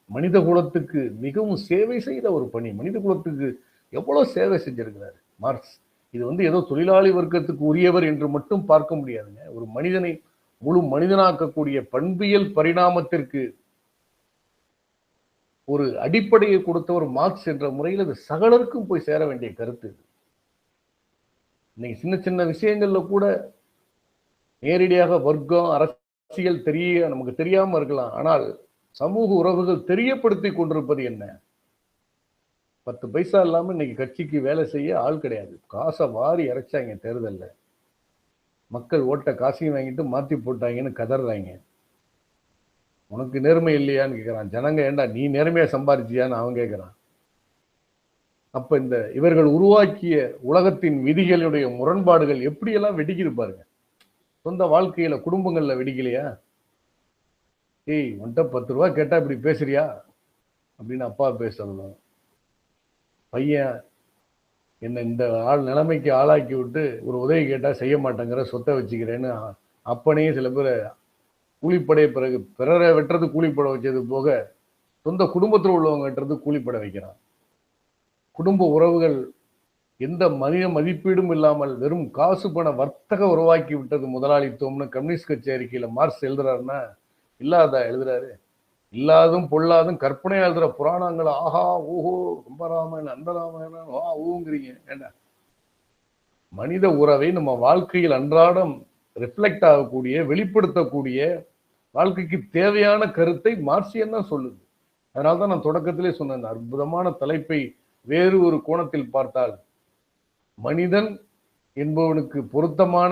மனித குலத்துக்கு மிகவும் சேவை செய்த ஒரு பணி. மனித குலத்துக்கு எவ்வளவு சேவை செஞ்சிருக்கிறாரு மார்க்ஸ். இது ஏதோ தொழிலாளி வர்க்கத்துக்கு உரியவர் என்று மட்டும் பார்க்க முடியாதுங்க. ஒரு மனிதனை முழு மனிதனாக்கக்கூடிய பண்பியல் பரிணாமத்திற்கு ஒரு அடிப்படையை கொடுத்தவர் மார்க்ஸ் என்ற முறையில் அது சகலருக்கும் போய் சேர வேண்டிய கருத்து. இன்னைக்கு சின்ன சின்ன விஷயங்கள்ல கூட நேரடியாக வர்க்கம், அரசு அரசியல் நமக்கு தெரியாம இருக்கலாம், ஆனால் சமூக உறவுகள் தெரியப்படுத்தி கொண்டிருப்பது என்ன? 10 பைசா இல்லாம இன்னைக்கு கட்சிக்கு வேலை செய்ய ஆள் கிடையாது. காசை வாரி இறைச்சாங்க தேர்தல்ல. மக்கள் ஓட்ட காசையும் வாங்கிட்டு மாத்தி போட்டாங்கன்னு கதறாங்க. உனக்கு நேர்மை இல்லையான்னு கேட்கிறான். ஜனங்க ஏண்டா நீ நேர்மையா சம்பாதிச்சியான்னு அவன் கேட்கிறான். அப்ப இந்த இவர்கள் உருவாக்கிய உலகத்தின் விதிகளுடைய முரண்பாடுகள் எப்படியெல்லாம் வெடிக்குது பாருங்க. சொந்த வாழ்க்கையில குடும்பங்கள்ல வெடிக்கலையா? ஏய் உன்கிட்ட 10 ரூபாய் கேட்டா இப்படி பேசுறியா அப்படின்னு அப்பா பேசுறதும், பையன் என்ன இந்த நிலைமைக்கு ஆளாக்கி விட்டு ஒரு உதவி கேட்டா செய்ய மாட்டேங்கிற, சொத்தை வச்சுக்கிறேன்னு அப்பனையும் சில பேர் கூலிப்படைய பிறகு பிறரை வெட்டுறது கூலிப்பட வச்சது போக சொந்த குடும்பத்தில் உள்ளவங்க வெட்டுறது கூலிப்பட வைக்கிறான். குடும்ப உறவுகள் எந்த மனித மதிப்பீடும் இல்லாமல் வெறும் காசு பண வர்த்தக உருவாக்கி விட்டது முதலாளித்துவம்னு கம்யூனிஸ்ட் கட்சி அறிக்கையில மார்க்ஸ் எழுதுறாருன்னா இல்லாத எழுதுறாரு. இல்லாதும் பொல்லாதும் கற்பனையா எழுதுற புராணங்களை ஆஹா ஓஹோ ரொம்ப ராமாயணம் அந்த ராமாயணம் ஊங்கிறீங்க. ஏண்டா மனித உறவை நம்ம வாழ்க்கையில் அன்றாடம் ரிஃப்ளெக்ட் ஆகக்கூடிய, வெளிப்படுத்தக்கூடிய, வாழ்க்கைக்கு தேவையான கருத்தை மார்க்சியம் தான் சொல்லுது. அதனால்தான் நான் தொடக்கத்திலே சொன்னேன், அற்புதமான தலைப்பை வேறு ஒரு கோணத்தில் பார்த்தால் மனிதன் என்பவனுக்கு பொருத்தமான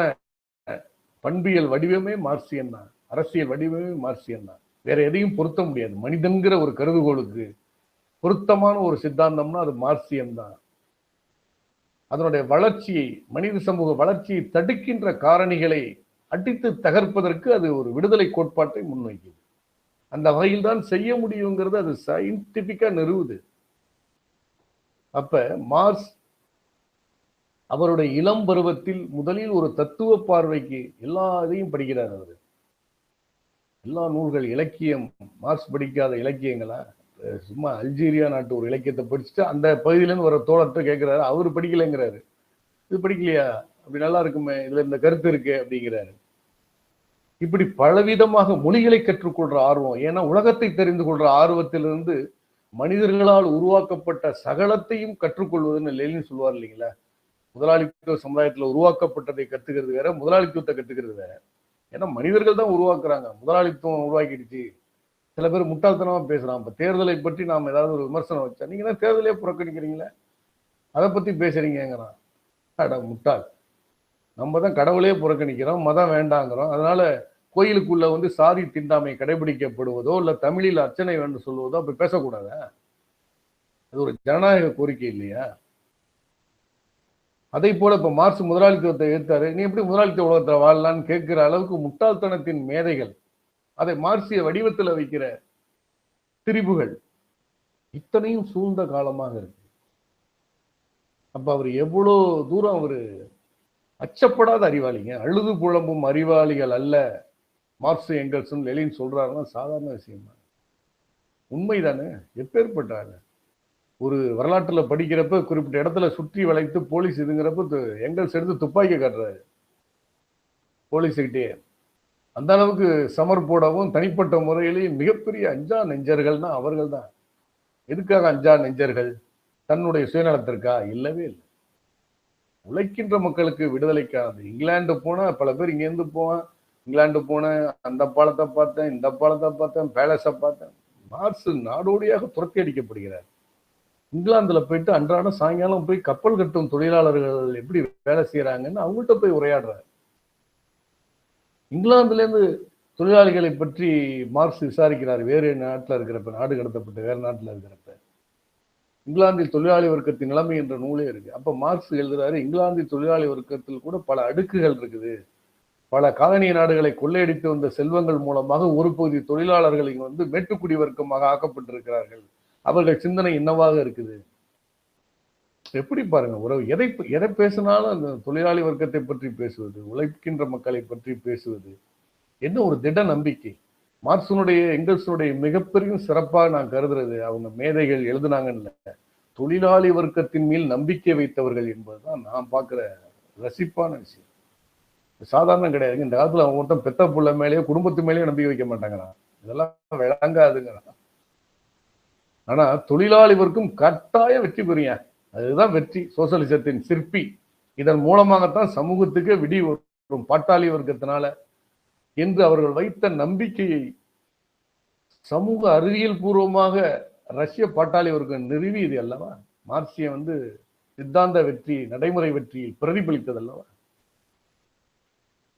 பண்பியல் வடிவமே மார்க்சியம் தான், அரசியல் வடிவமே மார்க்சியம் தான். வேற எதையும் பொருத்த முடியாது. மனிதன்கிற ஒரு கருதுகோளுக்கு பொருத்தமான ஒரு சித்தாந்தம்னா அது மார்க்சியம் தான். அதனுடைய வளர்ச்சியை, மனித சமூக வளர்ச்சியை தடுக்கின்ற காரணிகளை அடித்து தகர்ப்பதற்கு அது ஒரு விடுதலை கோட்பாட்டை முன்வைக்குது. அந்த வகையில் தான் செய்ய முடியுங்கிறது அது சயின்டிபிக்கா நிறுவுது. அப்ப மார்க்ஸ் அவருடைய இளம் பருவத்தில் முதலில் ஒரு தத்துவ பார்வைக்கு எல்லா இதையும் படிக்கிறார். அவர் எல்லா நூல்கள், இலக்கியம், மார்க்ஸ் படிக்காத இலக்கியங்களா? சும்மா அல்ஜீரியா நாட்டு ஒரு இலக்கியத்தை படிச்சுட்டு அந்த பகுதியிலேருந்து வர தோழத்தை கேட்கிறாரு, அவரு படிக்கலைங்கிறாரு. இது படிக்கலையா? அப்படி நல்லா இருக்குமே, இதுல இந்த கருத்து இருக்கு அப்படிங்கிறாரு. இப்படி பலவிதமாக மொழிகளை கற்றுக்கொள்ற ஆர்வம், ஏன்னா உலகத்தை தெரிந்து கொள்ற ஆர்வத்திலிருந்து மனிதர்களால் உருவாக்கப்பட்ட சகலத்தையும் கற்றுக்கொள்வதுன்னு லெனின் சொல்லுவார் இல்லைங்களா? முதலாளித்துவ சமுதாயத்துல உருவாக்கப்பட்டதை கத்துக்கிறது வேற, முதலாளித்துவத்தை கத்துக்கிறது வேற. ஏன்னா மனிதர்கள் தான் உருவாக்குறாங்க. முதலாளித்துவம் உருவாக்கிடுச்சு. சில பேர் முட்டாள்தனமா பேசுறான். இப்ப தேர்தலை பற்றி நாம் ஏதாவது ஒரு விமர்சனம் வச்சா, நீங்க தான் தேர்தலே புறக்கணிக்கிறீங்களே, அதை பத்தி பேசுறீங்கிறான். முட்டாள், நம்ம தான் கடவுளே புறக்கணிக்கிறோம், மதம் வேண்டாங்கிறோம். அதனால கோயிலுக்குள்ள வந்து சாதி தீண்டாமை கடைபிடிக்கப்படுவதோ இல்ல தமிழில் அர்ச்சனை வேண்டும் சொல்வதோ அப்படி பேசக்கூடாதா? அது ஒரு ஜனநாயக கோரிக்கை இல்லையா? அதை போல இப்ப மார்க்ஸ் முதலாளித்துவத்தை எதிர்த்தாரு. நீ எப்படி முதலாளித்துவ உலகத்துல வாழலான்னு கேட்கிற அளவுக்கு முட்டாள்தனத்தின் மேதைகள், அதை மார்க்சிய வடிவத்துல வைக்கிற திரிபுகள் இத்தனையும் சூழ்ந்த காலமாக இருக்கு. அப்ப அவர் எவ்வளவு தூரம் அவரு அச்சப்படாத அறிவாளிங்க. அழுது புலம்பும் அறிவாளிகள் அல்ல மார்க்ஸ், எங்கல்ஸ், லெனின் சொல்றாருன்னா சாதாரண விஷயம் தான். உண்மைதானே? எப்பேற்பட்டாங்க. ஒரு வரலாற்றுல படிக்கிறப்ப குறிப்பிட்ட இடத்துல சுற்றி வளைத்து போலீஸ் இதுங்கிறப்ப எங்கல்ஸ் எடுத்து துப்பாக்கி காட்டுறாரு போலீஸுக்கிட்டே. அந்த அளவுக்கு சமர் போடவும் தனிப்பட்ட முறையிலேயே மிகப்பெரிய அஞ்சா நெஞ்சர்கள்னா அவர்கள் தான். எதுக்காக அஞ்சா நெஞ்சர்கள்? தன்னுடைய சுயநலத்திற்கா? இல்லவே இல்லை. உழைக்கின்ற மக்களுக்கு விடுதலைக்கானது. இங்கிலாந்து போனா பல பேர் இங்க இருந்து போவான், இங்கிலாந்து போனேன், அந்த பாலத்தை பார்த்தேன், இந்த பாலத்தை பார்த்தேன், பேலஸை பார்த்தேன். மார்க்ஸ் நாடோடியாக துரத்தி அடிக்கப்படுகிறார். இங்கிலாந்துல போயிட்டு அன்றாடம் சாயங்காலம் போய் கப்பல் கட்டும் தொழிலாளர்கள் எப்படி வேலை செய்யறாங்கன்னு அவங்கள்ட்ட போய் உரையாடுறாரு. இங்கிலாந்துல இருந்து தொழிலாளிகளை பற்றி மார்க்ஸ் விசாரிக்கிறார். வேறு நாட்டுல இருக்கிறப்ப, நாடு கடத்தப்பட்ட வேறு நாட்டுல இருக்கிறப்ப, இங்கிலாந்தில் தொழிலாளி வர்க்கத்தின் நிலைமை என்ற நூலே இருக்கு. அப்ப மார்க்ஸ் எழுதுறாரு, இங்கிலாந்தில் தொழிலாளி வர்க்கத்தில் கூட பல அடுக்குகள் இருக்குது. பல காலனிய நாடுகளை கொள்ளையடித்து வந்த செல்வங்கள் மூலமாக ஒரு பகுதி தொழிலாளர்களை வந்து மேட்டுக்குடி வர்க்கமாக ஆக்கப்பட்டிருக்கிறார்கள். அவர்கள் சிந்தனை என்னவாக இருக்குது? எப்படி பாருங்க உறவு. எதை பேசினாலும் அந்த தொழிலாளி வர்க்கத்தை பற்றி பேசுவது, உழைக்கின்ற மக்களை பற்றி பேசுவது, என்ன ஒரு திட நம்பிக்கை. மார்க்ஸனுடைய, எங்கல்ஸனுடைய மிகப்பெரிய சிறப்பாக நான் கருதுறது, அவங்க மேதைகள் எழுதுனாங்கன்னு, தொழிலாளி வர்க்கத்தின் மேல் நம்பிக்கை வைத்தவர்கள் என்பதுதான் நான் பார்க்கிற ரசிப்பான விஷயம். சாதாரணம் கிடையாது. இந்த காலத்துல அவங்க மட்டும் பெத்த புள்ள மேலேயோ குடும்பத்து மேலேயோ நம்பிக்கை வைக்க மாட்டாங்கிறான். இதெல்லாம் விளங்காதுங்கிறான். ஆனா தொழிலாளி வர்க்கம் கட்டாயம் வெற்றி பெறுங்க. அதுதான் வெற்றி, சோசியலிசத்தின் சிற்பி. இதன் மூலமாகத்தான் சமூகத்துக்கு விடி வரும். பாட்டாளி வர்க்கத்தினால என்று அவர்கள் வைத்த நம்பிக்கையை சமூக அறிவியல் பூர்வமாக ரஷ்ய பாட்டாளி வர்க்கம் நிறுவியது அல்லவா. மார்க்சியம் சித்தாந்த வெற்றி, நடைமுறை வெற்றியில் பிரதிபலித்தது அல்லவா.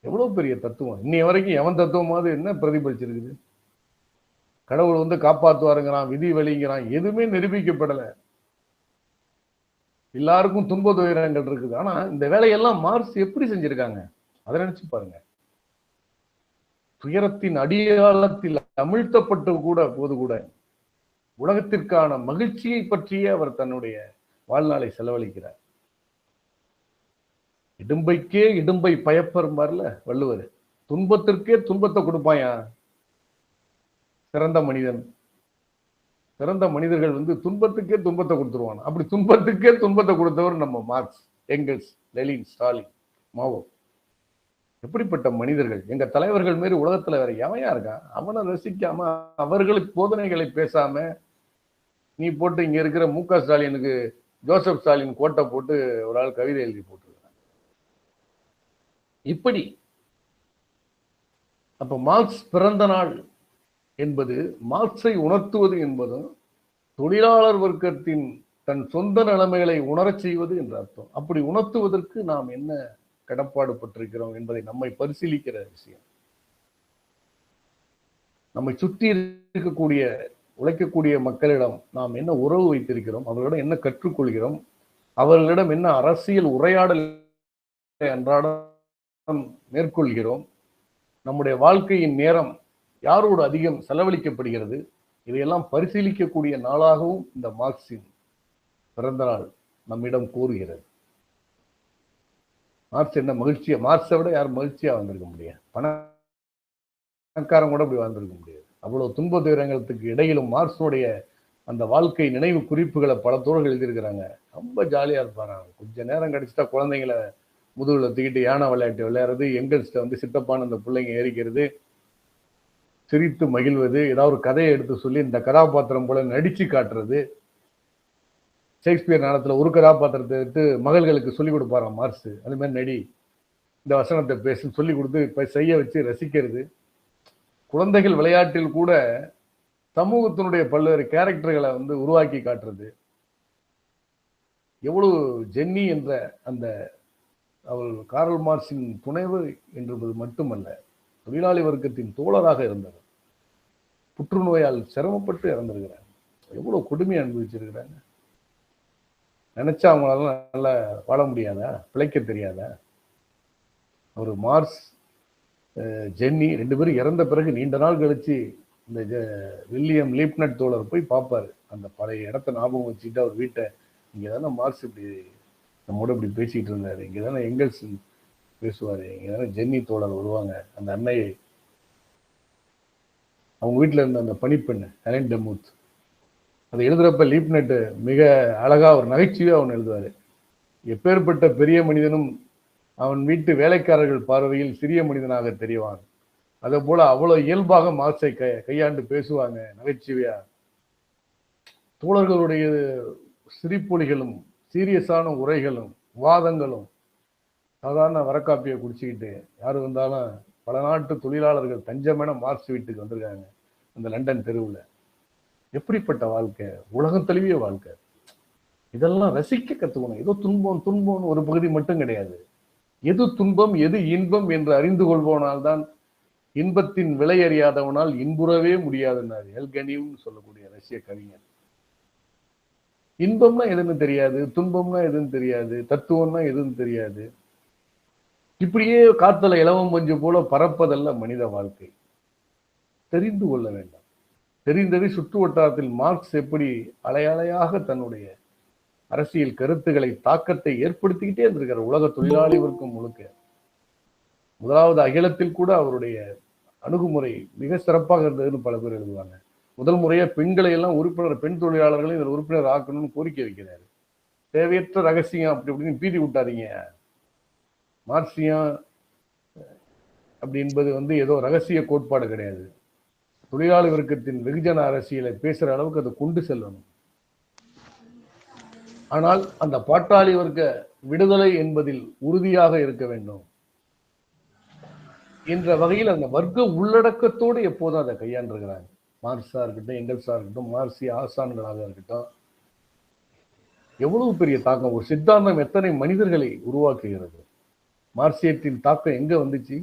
எவ்வளவு பெரிய தத்துவம். இன்னைய வரைக்கும் எவன் தத்துவமாவது என்ன பிரதிபலிச்சிருக்குது? கடவுள் காப்பாற்றுவாருங்கிறான், விதி வழிங்கிறான், எதுவுமே நிரூபிக்கப்படல. எல்லாருக்கும் துன்ப துயரங்கள் இருக்குது. ஆனா இந்த வேலையெல்லாம் மார்க்ஸ் எப்படி செஞ்சிருக்காங்க அதை நினைச்சு பாருங்க. துயரத்தின் அடியாளத்தில் அமிழ்த்தப்பட்டு போது கூட உலகத்திற்கான மகிழ்ச்சியை பற்றியே அவர் தன்னுடைய வாழ்நாளை செலவழிக்கிறார். இடும்பைக்கே இடும்பை பயப்பெரும்பார்ல வள்ளுவர். துன்பத்திற்கே துன்பத்தை கொடுப்பாயா சிறந்த மனிதன். சிறந்த மனிதர்கள் துன்பத்துக்கே துன்பத்தை கொடுத்துருவான். அப்படி துன்பத்துக்கே துன்பத்தை கொடுத்தவர் நம்ம மார்க்ஸ், எங்கல்ஸ், லெனின், ஸ்டாலின், மாவோ. எப்படிப்பட்ட மனிதர்கள். எங்க தலைவர்கள் மாரி உலகத்துல வேற எவையா இருக்கான்? அவனை ரசிக்காம, அவர்களுக்கு போதனைகளை பேசாம, நீ போட்டு இங்க இருக்கிற மு.க. ஸ்டாலினுக்கு ஜோசப் ஸ்டாலின் கோட்டை போட்டு ஒரு ஆள் கவிதை எழுதி போட்டிருக்காங்க. இப்படி அப்ப மார்க்ஸ் பிறந்த நாள் என்பது, மார்க்ஸை உணர்த்துவது என்பதும் தொழிலாளர் வர்க்கத்தின் தன் சொந்த நிலைமைகளை உணரச் செய்வது என்ற அர்த்தம். அப்படி உணர்த்துவதற்கு நாம் என்ன கடப்பாடு பட்டிருக்கிறோம் என்பதை நம்மை பரிசீலிக்கிற விஷயம். நம்மை சுற்றி இருக்கக்கூடிய உழைக்கக்கூடிய மக்களிடம் நாம் என்ன உறவு வைத்திருக்கிறோம், அவர்களிடம் என்ன கற்றுக்கொள்கிறோம், அவர்களிடம் என்ன அரசியல் உரையாடல் அன்றாடம் மேற்கொள்கிறோம், நம்முடைய வாழ்க்கையின் நேரம் யாரோடு அதிகம் செலவழிக்கப்படுகிறது, இதையெல்லாம் பரிசீலிக்கக்கூடிய நாளாகவும் இந்த மார்க்சின் பிறந்த நாள் நம்மிடம் கூறுகிறது. மார்க்ஸ் என்ன மகிழ்ச்சியா, மார்க்ஸை விட யார் மகிழ்ச்சியா வந்திருக்க முடியாது? பணக்காரன் கூட அப்படி வாழ்ந்திருக்க முடியாது. அவ்வளவு துன்ப துயரங்களுக்கு இடையிலும் மார்க்ஸுடைய அந்த வாழ்க்கை நினைவு குறிப்புகளை பல தோழர்கள் எழுதியிருக்கிறாங்க. ரொம்ப ஜாலியா இருப்பாங்க. கொஞ்ச நேரம் கிடைச்சிட்டா குழந்தைங்களை முதுகுல தூக்கிட்டு யானை விளையாட்டு விளையாடுறது, எங்கல்ஸ்ட சித்தப்பான அந்த பிள்ளைங்க ஏறிக்கிறது, சிரித்து மகிழ்வது, ஏதாவது ஒரு கதையை எடுத்து சொல்லி இந்த கதாபாத்திரம் போல நடிச்சு காட்டுறது. ஷேக்ஸ்பியர் நாடகத்துல ஒரு கதாபாத்திரத்தை எடுத்து மகள்களுக்கு சொல்லிக் கொடுப்பாராம் மார்க்ஸ். அது மாதிரி நடி, இந்த வசனத்தை பேசுன்னு சொல்லி கொடுத்து இப்ப செய்ய வச்சு ரசிக்கிறது. குழந்தைகள் விளையாட்டில் கூட சமூகத்தினுடைய பல்வேறு கேரக்டர்களை உருவாக்கி காட்டுறது. எவ்வளவு ஜென்னி என்ற அந்த அவள் கார்ல் மார்க்ஸின் துணைவு என்பது மட்டுமல்ல, தொழிலாளி வர்க்கத்தின் தோழராக இருந்தவர். புற்றுநோயால் சிரமப்பட்டு இறந்திருக்கிறாங்க. எவ்வளவு கொடுமையை அனுபவிச்சிருக்கிறாங்க. நினைச்சா அவங்களால நல்லா வாழ முடியாதா, பிழைக்க தெரியாதா? ஒரு மார்க்ஸ், ஜென்னி ரெண்டு பேரும் இறந்த பிறகு நீண்ட நாள் கழிச்சு இந்த வில்லியம் லீப்னட் தோழர் போய் பார்ப்பாரு. அந்த பழைய இடத்த ஞாபகம் வச்சுட்டு அவர் வீட்டை, இங்கதானே மார்க்ஸ் இப்படி நம்மோட இப்படி பேசிட்டு இருந்தாரு, இங்கதானே எங்கல்ஸ் பேசுவாரு, இங்கதானே ஜென்னி தோழர் வருவாங்க. அந்த அன்னையை, அவங்க வீட்டுல இருந்த அந்த பணிப்பெண் ஹெலன் டெமுத், அதை எழுதுறப்ப லீப்னட் மிக அழகா ஒரு நகைச்சுவையா அவன் எழுதுவாரு. எப்பேற்பட்ட பெரிய மனிதனும் அவன் வீட்டு வேலைக்காரர்கள் பார்வையில் சிறிய மனிதனாக தெரிவான். அதே போல அவ்வளவு இயல்பாக மார்க்ஸை கையாண்டு பேசுவாங்க நகைச்சுவையா. தோழர்களுடைய சிரிப்பொலிகளும் சீரியஸான உரைகளும் வாதங்களும். சாதாரண வரக்காப்பியை குடிச்சுக்கிட்டு யாரு வந்தாலும், பல நாட்டு தொழிலாளர்கள் தஞ்சமென மார்க்ஸ் வீட்டுக்கு வந்திருக்காங்க அந்த லண்டன் தெருவுல. எப்படிப்பட்ட வாழ்க்கை, உலகம் தழுவிய வாழ்க்கை. இதெல்லாம் ரசிக்க கத்துக்கணும். ஏதோ துன்பம் துன்பம் ஒரு பகுதி மட்டும் கிடையாது. எது துன்பம் எது இன்பம் என்று அறிந்து கொள்பவனால்தான், இன்பத்தின் விலை அறியாதவனால் இன்புறவே முடியாதுன்னாரு எல்கனிவ்னு சொல்லக்கூடிய ரஷ்ய கவிஞர். இன்பம்னா எதுன்னு தெரியாது, துன்பம்னா எதுன்னு தெரியாது, தத்துவம்னா எதுன்னு தெரியாது. இப்படியே காத்தல இலவம் பஞ்சு போல பறப்பதல்ல மனித வாழ்க்கை. தெரிந்து கொள்ள வேண்டாம். தெரிந்ததை சுற்று வட்டாரத்தில் மார்க்ஸ் எப்படி அலையலையாக தன்னுடைய அரசியல் கருத்துக்களை தாக்கத்தை ஏற்படுத்திக்கிட்டே இருந்திருக்கார் உலக தொழிலாளி வர்க்கம் முழுக்க. முதலாவது அகிலத்தில் கூட அவருடைய அணுகுமுறை மிக சிறப்பாக இருந்ததுன்னு பல பேர் எழுதுவாங்க. முதல் முறையா பெண்களை எல்லாம் உறுப்பினர், பெண் தொழிலாளர்களை இதில் உறுப்பினர் ஆக்கணும்னு கோரிக்கை வைக்கிறாரு. தேவையற்ற ரகசியம் அப்படி இப்படின்னு பீதி விட்டாதீங்க. மார்க்சியம் அப்படி என்பது ஏதோ ரகசிய கோட்பாடு கிடையாது. தொழிலாளி வர்க்கத்தின் வெகுஜன அரசியலை பேசுற அளவுக்கு அதை கொண்டு செல்லணும். ஆனால் அந்த பாட்டாளி வர்க்க விடுதலை என்பதில் உறுதியாக இருக்க வேண்டும். என்ற வகையில் அந்த வர்க்க உள்ளடக்கத்தோடு எப்போதும் அதை கையாண்டிருக்கிறாங்க. மார்க்ஸா இருக்கட்டும், எங்கெல்ஸா இருக்கட்டும், மார்க்சிய ஆசான்களாக இருக்கட்டும். எவ்வளவு பெரிய தாக்கம்! ஒரு சித்தாந்தம் எத்தனை மனிதர்களை உருவாக்குகிறது. மார்க்சியத்தின் தாக்கம் எங்க வந்துச்சு?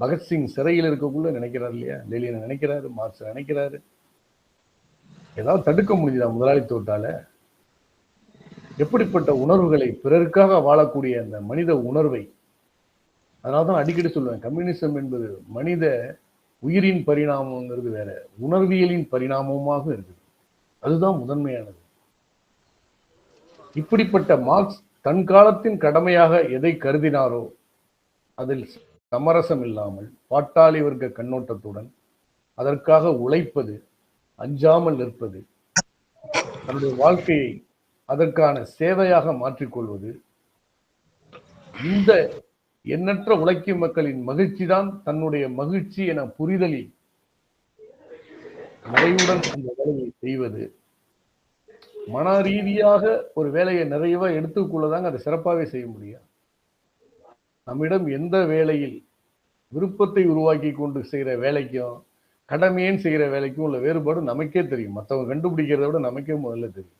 பகத்சிங் சிறையில் இருக்கக்குள்ள நினைக்கிறார் இல்லையா? லெனினை நினைக்கிறாரு, மார்க்ஸ் நினைக்கிறாரு. ஏதாவது தடுக்க முடியுதா முதலாளித்துவத்தால? எப்படிப்பட்ட உணர்வுகளை, பிறருக்காக வாழக்கூடிய அந்த மனித உணர்வை, அதனால்தான் அடிக்கடி சொல்லுவேன், கம்யூனிசம் என்பது மனித உயிரின் பரிணாமங்கிறது வேற, உணர்வியலின் பரிணாமமாக இருக்குது. அதுதான் முதன்மையானது. இப்படிப்பட்ட மார்க்ஸ் தன் காலத்தின் கடமையாக எதை கருதினாரோ அதில் சமரசம் இல்லாமல் பாட்டாளி வர்க்க கண்ணோட்டத்துடன் அதற்காக உழைப்பது, அஞ்சாமல் நிற்பது, தன்னுடைய வாழ்க்கையை அதற்கான சேவையாக மாற்றிக்கொள்வது, இந்த எண்ணற்ற உழைக்கும் மக்களின் மகிழ்ச்சி தான் தன்னுடைய மகிழ்ச்சி என புரிதலில் நிறைவுடன் அந்த வேலையை செய்வது, மன ரீதியாக ஒரு வேலையை நிறைவா எடுத்துக்கொள்ளதாங்க அதை சிறப்பாகவே செய்ய முடியும். நம்மிடம் எந்த வேலையில் விருப்பத்தை உருவாக்கி கொண்டு செய்கிற வேலைக்கும் கடமையேன் செய்கிற வேலைக்கும் உள்ள வேறுபாடு நமக்கே தெரியும். மற்றவங்க கண்டுபிடிக்கிறத விட நமக்கே முதல்ல தெரியும்.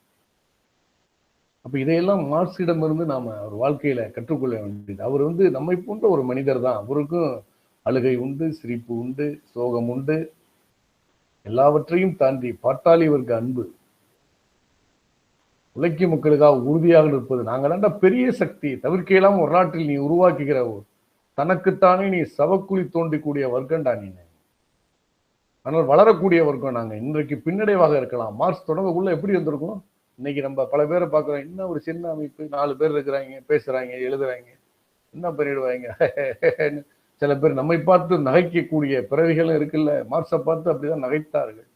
அப்ப இதையெல்லாம் மார்க்சிடமிருந்து நாம அவர் வாழ்க்கையில கற்றுக்கொள்ள வேண்டியது. அவர் நம்மை போன்ற ஒரு மனிதர் தான். அவருக்கும் அழுகை உண்டு, சிரிப்பு உண்டு, சோகம் உண்டு. எல்லாவற்றையும் தாண்டி பாட்டாளி வர்க்க அன்பு, உழைக்கும் மக்களுக்காக உறுதியாக நிற்பது. நாங்கள் பெரிய சக்தி தவிர்க்க இல்லாம வரலாற்றில் நீ உருவாக்குகிற தனக்குத்தானே நீ சவக்குழி தோண்டிக்கூடிய வர்க்கம்டா நீ. ஆனால் வளரக்கூடிய வர்க்கம் நாங்க. இன்றைக்கு பின்னடைவாக இருக்கலாம். மார்க்ஸ் தொடங்கக்குள்ள எப்படி இருந்திருக்கும்? இன்னைக்கு நம்ம பல பேரை பார்க்கிறோம். என்ன ஒரு சின்ன அமைப்பு, 4 பேர் இருக்கிறாங்க, பேசுறாங்க, எழுதுறாங்க, என்ன பண்ணிடுவாங்க. சில பேர் நம்மை பார்த்து நகைக்கக்கூடிய பிறவிகளும் இருக்குல்ல. மார்க்ஸை பார்த்து அப்படிதான் நகைத்தார்கள்.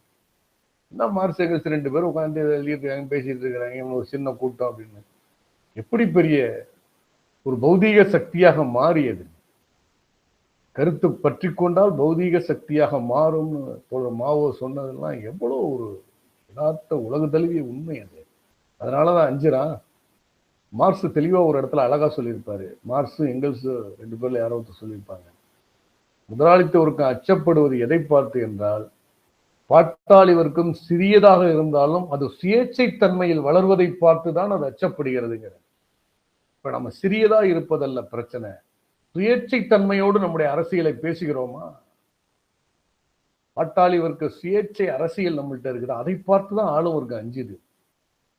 என்ன மார்க்ஸ் எங்கல்ஸ் 2 பேரும் உட்காந்து எழுதியிருக்காங்க, பேசிட்டு இருக்கிறாங்க, ஒரு சின்ன கூட்டம் அப்படின்னு. எப்படி பெரிய ஒரு பௌதீக சக்தியாக மாறியது. கருத்து பற்றி கொண்டால் பௌதீக சக்தியாக மாறும்னு தோழர் மாவோ சொன்னதெல்லாம் எவ்வளவு ஒரு யதார்த்த உலக தழுவிய உண்மை அது. அதனாலதான் அஞ்சுறான். மார்க்ஸ் தெளிவா ஒரு இடத்துல அழகா சொல்லியிருப்பாரு. மார்க்ஸும் எங்கல்ஸும் 2 பேர்ல யாரோ சொல்லியிருப்பாங்க. முதலாளித்தவருக்கும் அச்சப்படுவது எதை பார்த்து என்றால், பாட்டாளி வர்க்கம் சிறியதாக இருந்தாலும் அது சுயேட்சை தன்மையில் வளர்வதை பார்த்துதான் அது அச்சப்படுகிறதுங்கிற. இப்ப நம்ம சிறியதா இருப்பதல்ல பிரச்சனை, சுயேட்சை தன்மையோடு நம்முடைய அரசியலை பேசுகிறோமா? பாட்டாளி வர்க்க சுயேட்சை அரசியல் நம்மள்கிட்ட இருக்குது. அதை பார்த்துதான் ஆளும் வர்க்கம் அஞ்சுது.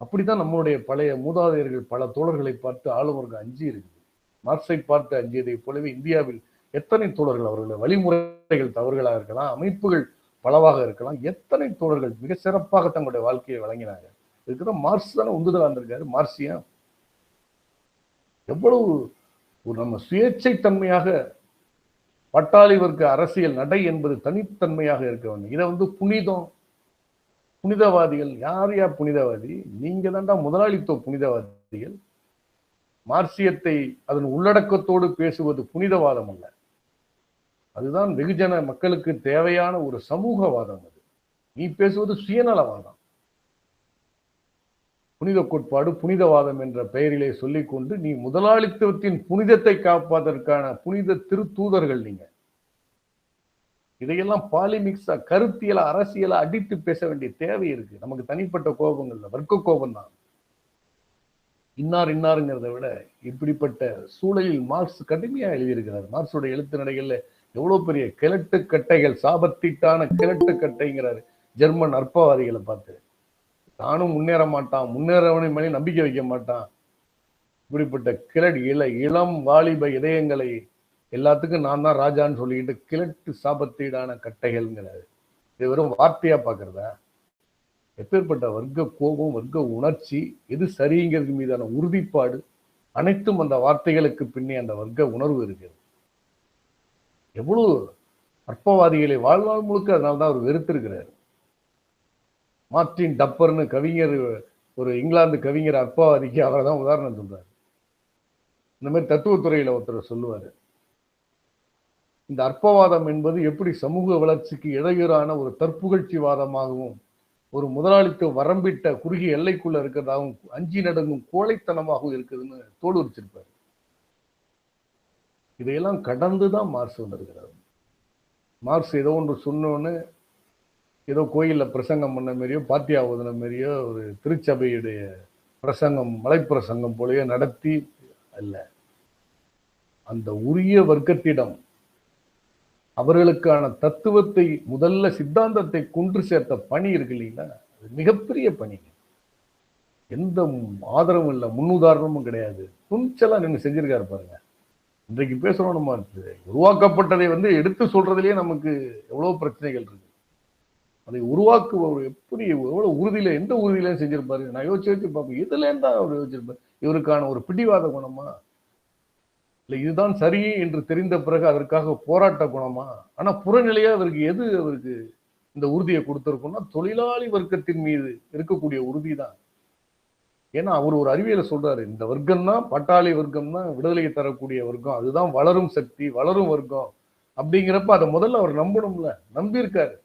அப்படித்தான் நம்மளுடைய பழைய மூதாதையர்கள் பல தோழர்களை பார்த்து ஆளும் வர்க்கம் அஞ்சி இருக்குது. மார்க்ஸை பார்த்து அஞ்சியதை போலவே இந்தியாவில் எத்தனை தோழர்கள், அவர்களுடைய வழிமுறைகள் தவறுகளாக இருக்கலாம், அமைப்புகள் பலவாக இருக்கலாம், எத்தனை தோழர்கள் மிக சிறப்பாக தங்களுடைய வாழ்க்கையை வழங்கினாங்க. இதுக்குதான் மார்க்ஸ் தானே உந்துதலா இருந்திருக்காரு. மார்க்சியம் எவ்வளவு ஒரு நம்ம சுயேட்சை தன்மையாக பட்டாளி வர்க்க அரசியல் நடை என்பது தனித்தன்மையாக இருக்க வேண்டும். இதை புனிதம், புனிதவாதிகள் யார் புனிதவாதி? நீங்க தான்டா முதலாளித்துவ புனிதவாதிகள். மார்க்சியத்தை அதன் உள்ளடக்கத்தோடு பேசுவது புனிதவாதம் அல்ல. அதுதான் வெகுஜன மக்களுக்கு தேவையான ஒரு சமூகவாதம். அது நீ பேசுவது சுயநலவாதம். புனித கோட்பாடு, புனிதவாதம் என்ற பெயரிலே சொல்லிக்கொண்டு நீ முதலாளித்துவத்தின் புனிதத்தை காப்பதற்கான புனித திருத்தூதர்கள் நீங்க. இதையெல்லாம் பாலிமிக்ஸா, கருத்தியல, அரசியல அடித்து பேச வேண்டிய தேவை இருக்கு. நமக்கு தனிப்பட்ட கோபங்கள்ல வர்க்க கோபம் தான். இன்னாருங்கிறத விட இப்படிப்பட்ட சூழலில் மார்க்ஸ் கடுமையா எழுதியிருக்கிறார். மார்க்ஸோட எழுத்து நடைகள்ல எவ்வளவு பெரிய கிழட்டு கட்டைகள், சாபத்தீட்டான கிழட்டு கட்டைங்கிறாரு ஜெர்மன் அற்பவாதிகளை பார்த்து. தானும் முன்னேற மாட்டான், முன்னேறவனை மேலே நம்பிக்கை வைக்க மாட்டான். இப்படிப்பட்ட இளம் வாலிப இதயங்களை எல்லாத்துக்கும் நான் தான் ராஜான்னு சொல்லிக்கிட்டு கிழட்டு சாபத்தீடான கட்டைகள்ங்கிறாரு. இது வெறும் வார்த்தையா பாக்குறதா? எப்பேற்பட்ட வர்க்க கோபம், வர்க்க உணர்ச்சி, எது சரிங்கிறது மீதான உறுதிப்பாடு, அனைத்தும் அந்த வார்த்தைகளுக்கு பின்னே அந்த வர்க்க உணர்வு இருக்கிறது. எவ்வளவு அற்பவாதிகளை வாழ்நாள் முழுக்க அதனால்தான் அவர் வெறுத்திருக்கிறார். மார்டின் டப்பர்னு கவிஞர், ஒரு இங்கிலாந்து கவிஞர் அற்பவாதிக்கு அவரை தான் உதாரணம் சொல்றாரு. இந்த மாதிரி தத்துவத்துறையில ஒருத்தர் சொல்லுவாரு, இந்த அற்பவாதம் என்பது எப்படி சமூக வளர்ச்சிக்கு இடையூறான ஒரு தற்புகழ்ச்சிவாதமாகவும் ஒரு முதலாளித்துவ வரம்பிட்ட குறுகிய எல்லைக்குள்ள இருக்கிறதாகவும் அஞ்சி நடுங்கும் கோழைத்தனமாகவும் இருக்குதுன்னு தோடு வச்சிருப்பாரு. இதையெல்லாம் கடந்துதான் மார்க்ஸ் வந்திருக்கிறார். மார்க்ஸ் ஏதோ ஒன்று சொன்னோன்னு ஏதோ கோயில்ல பிரசங்கம் பண்ண மாதிரியோ பாத்தியா ஓதுன மாதிரியோ ஒரு திருச்சபையுடைய பிரசங்கம் மலைப்பிரசங்கம் போலயோ நடத்தி அல்ல, அந்த உரிய வர்க்கத்திடம் அவர்களுக்கான தத்துவத்தை முதல்ல சித்தாந்தத்தை கொன்று சேர்த்த பணி இருக்கு இல்லைங்களா, அது மிகப்பெரிய பணி. எந்த ஆதரவும் இல்லை, முன்னுதாரணமும் கிடையாது, துணிச்சலா நின்று செஞ்சிருக்காரு பாருங்க. இன்றைக்கு பேசுறோம் நம்ம உருவாக்கப்பட்டதை எடுத்து சொல்றதுலயே நமக்கு எவ்வளவு பிரச்சனைகள் இருக்கு. அதை உருவாக்குபவர் எப்படி எவ்வளவு உறுதியில எந்த உறுதியில செஞ்சிருப்பாரு. நான் யோசிச்சு பார்ப்பேன், இதுல இருந்தா அவர் யோசிச்சிருப்பாரு. இவருக்கான ஒரு பிடிவாத குணமா, இல்ல இதுதான் சரி என்று தெரிந்த பிறகு அதற்காக போராட்ட குணமா? ஆனா புறநிலையா அவருக்கு இந்த உறுதியை கொடுத்திருக்கும்னா தொழிலாளி வர்க்கத்தின் மீது இருக்கக்கூடிய உறுதி தான். ஏன்னா அவர் ஒரு அறிவியலை சொல்றாரு, இந்த வர்க்கம் தான் பாட்டாளி வர்க்கம் தான் விடுதலையை தரக்கூடிய வர்க்கம், அதுதான் வளரும் சக்தி வளரும் வர்க்கம் அப்படிங்கிறப்ப அதை முதல்ல அவர் நம்பணும்ல. நம்பியிருக்காரு.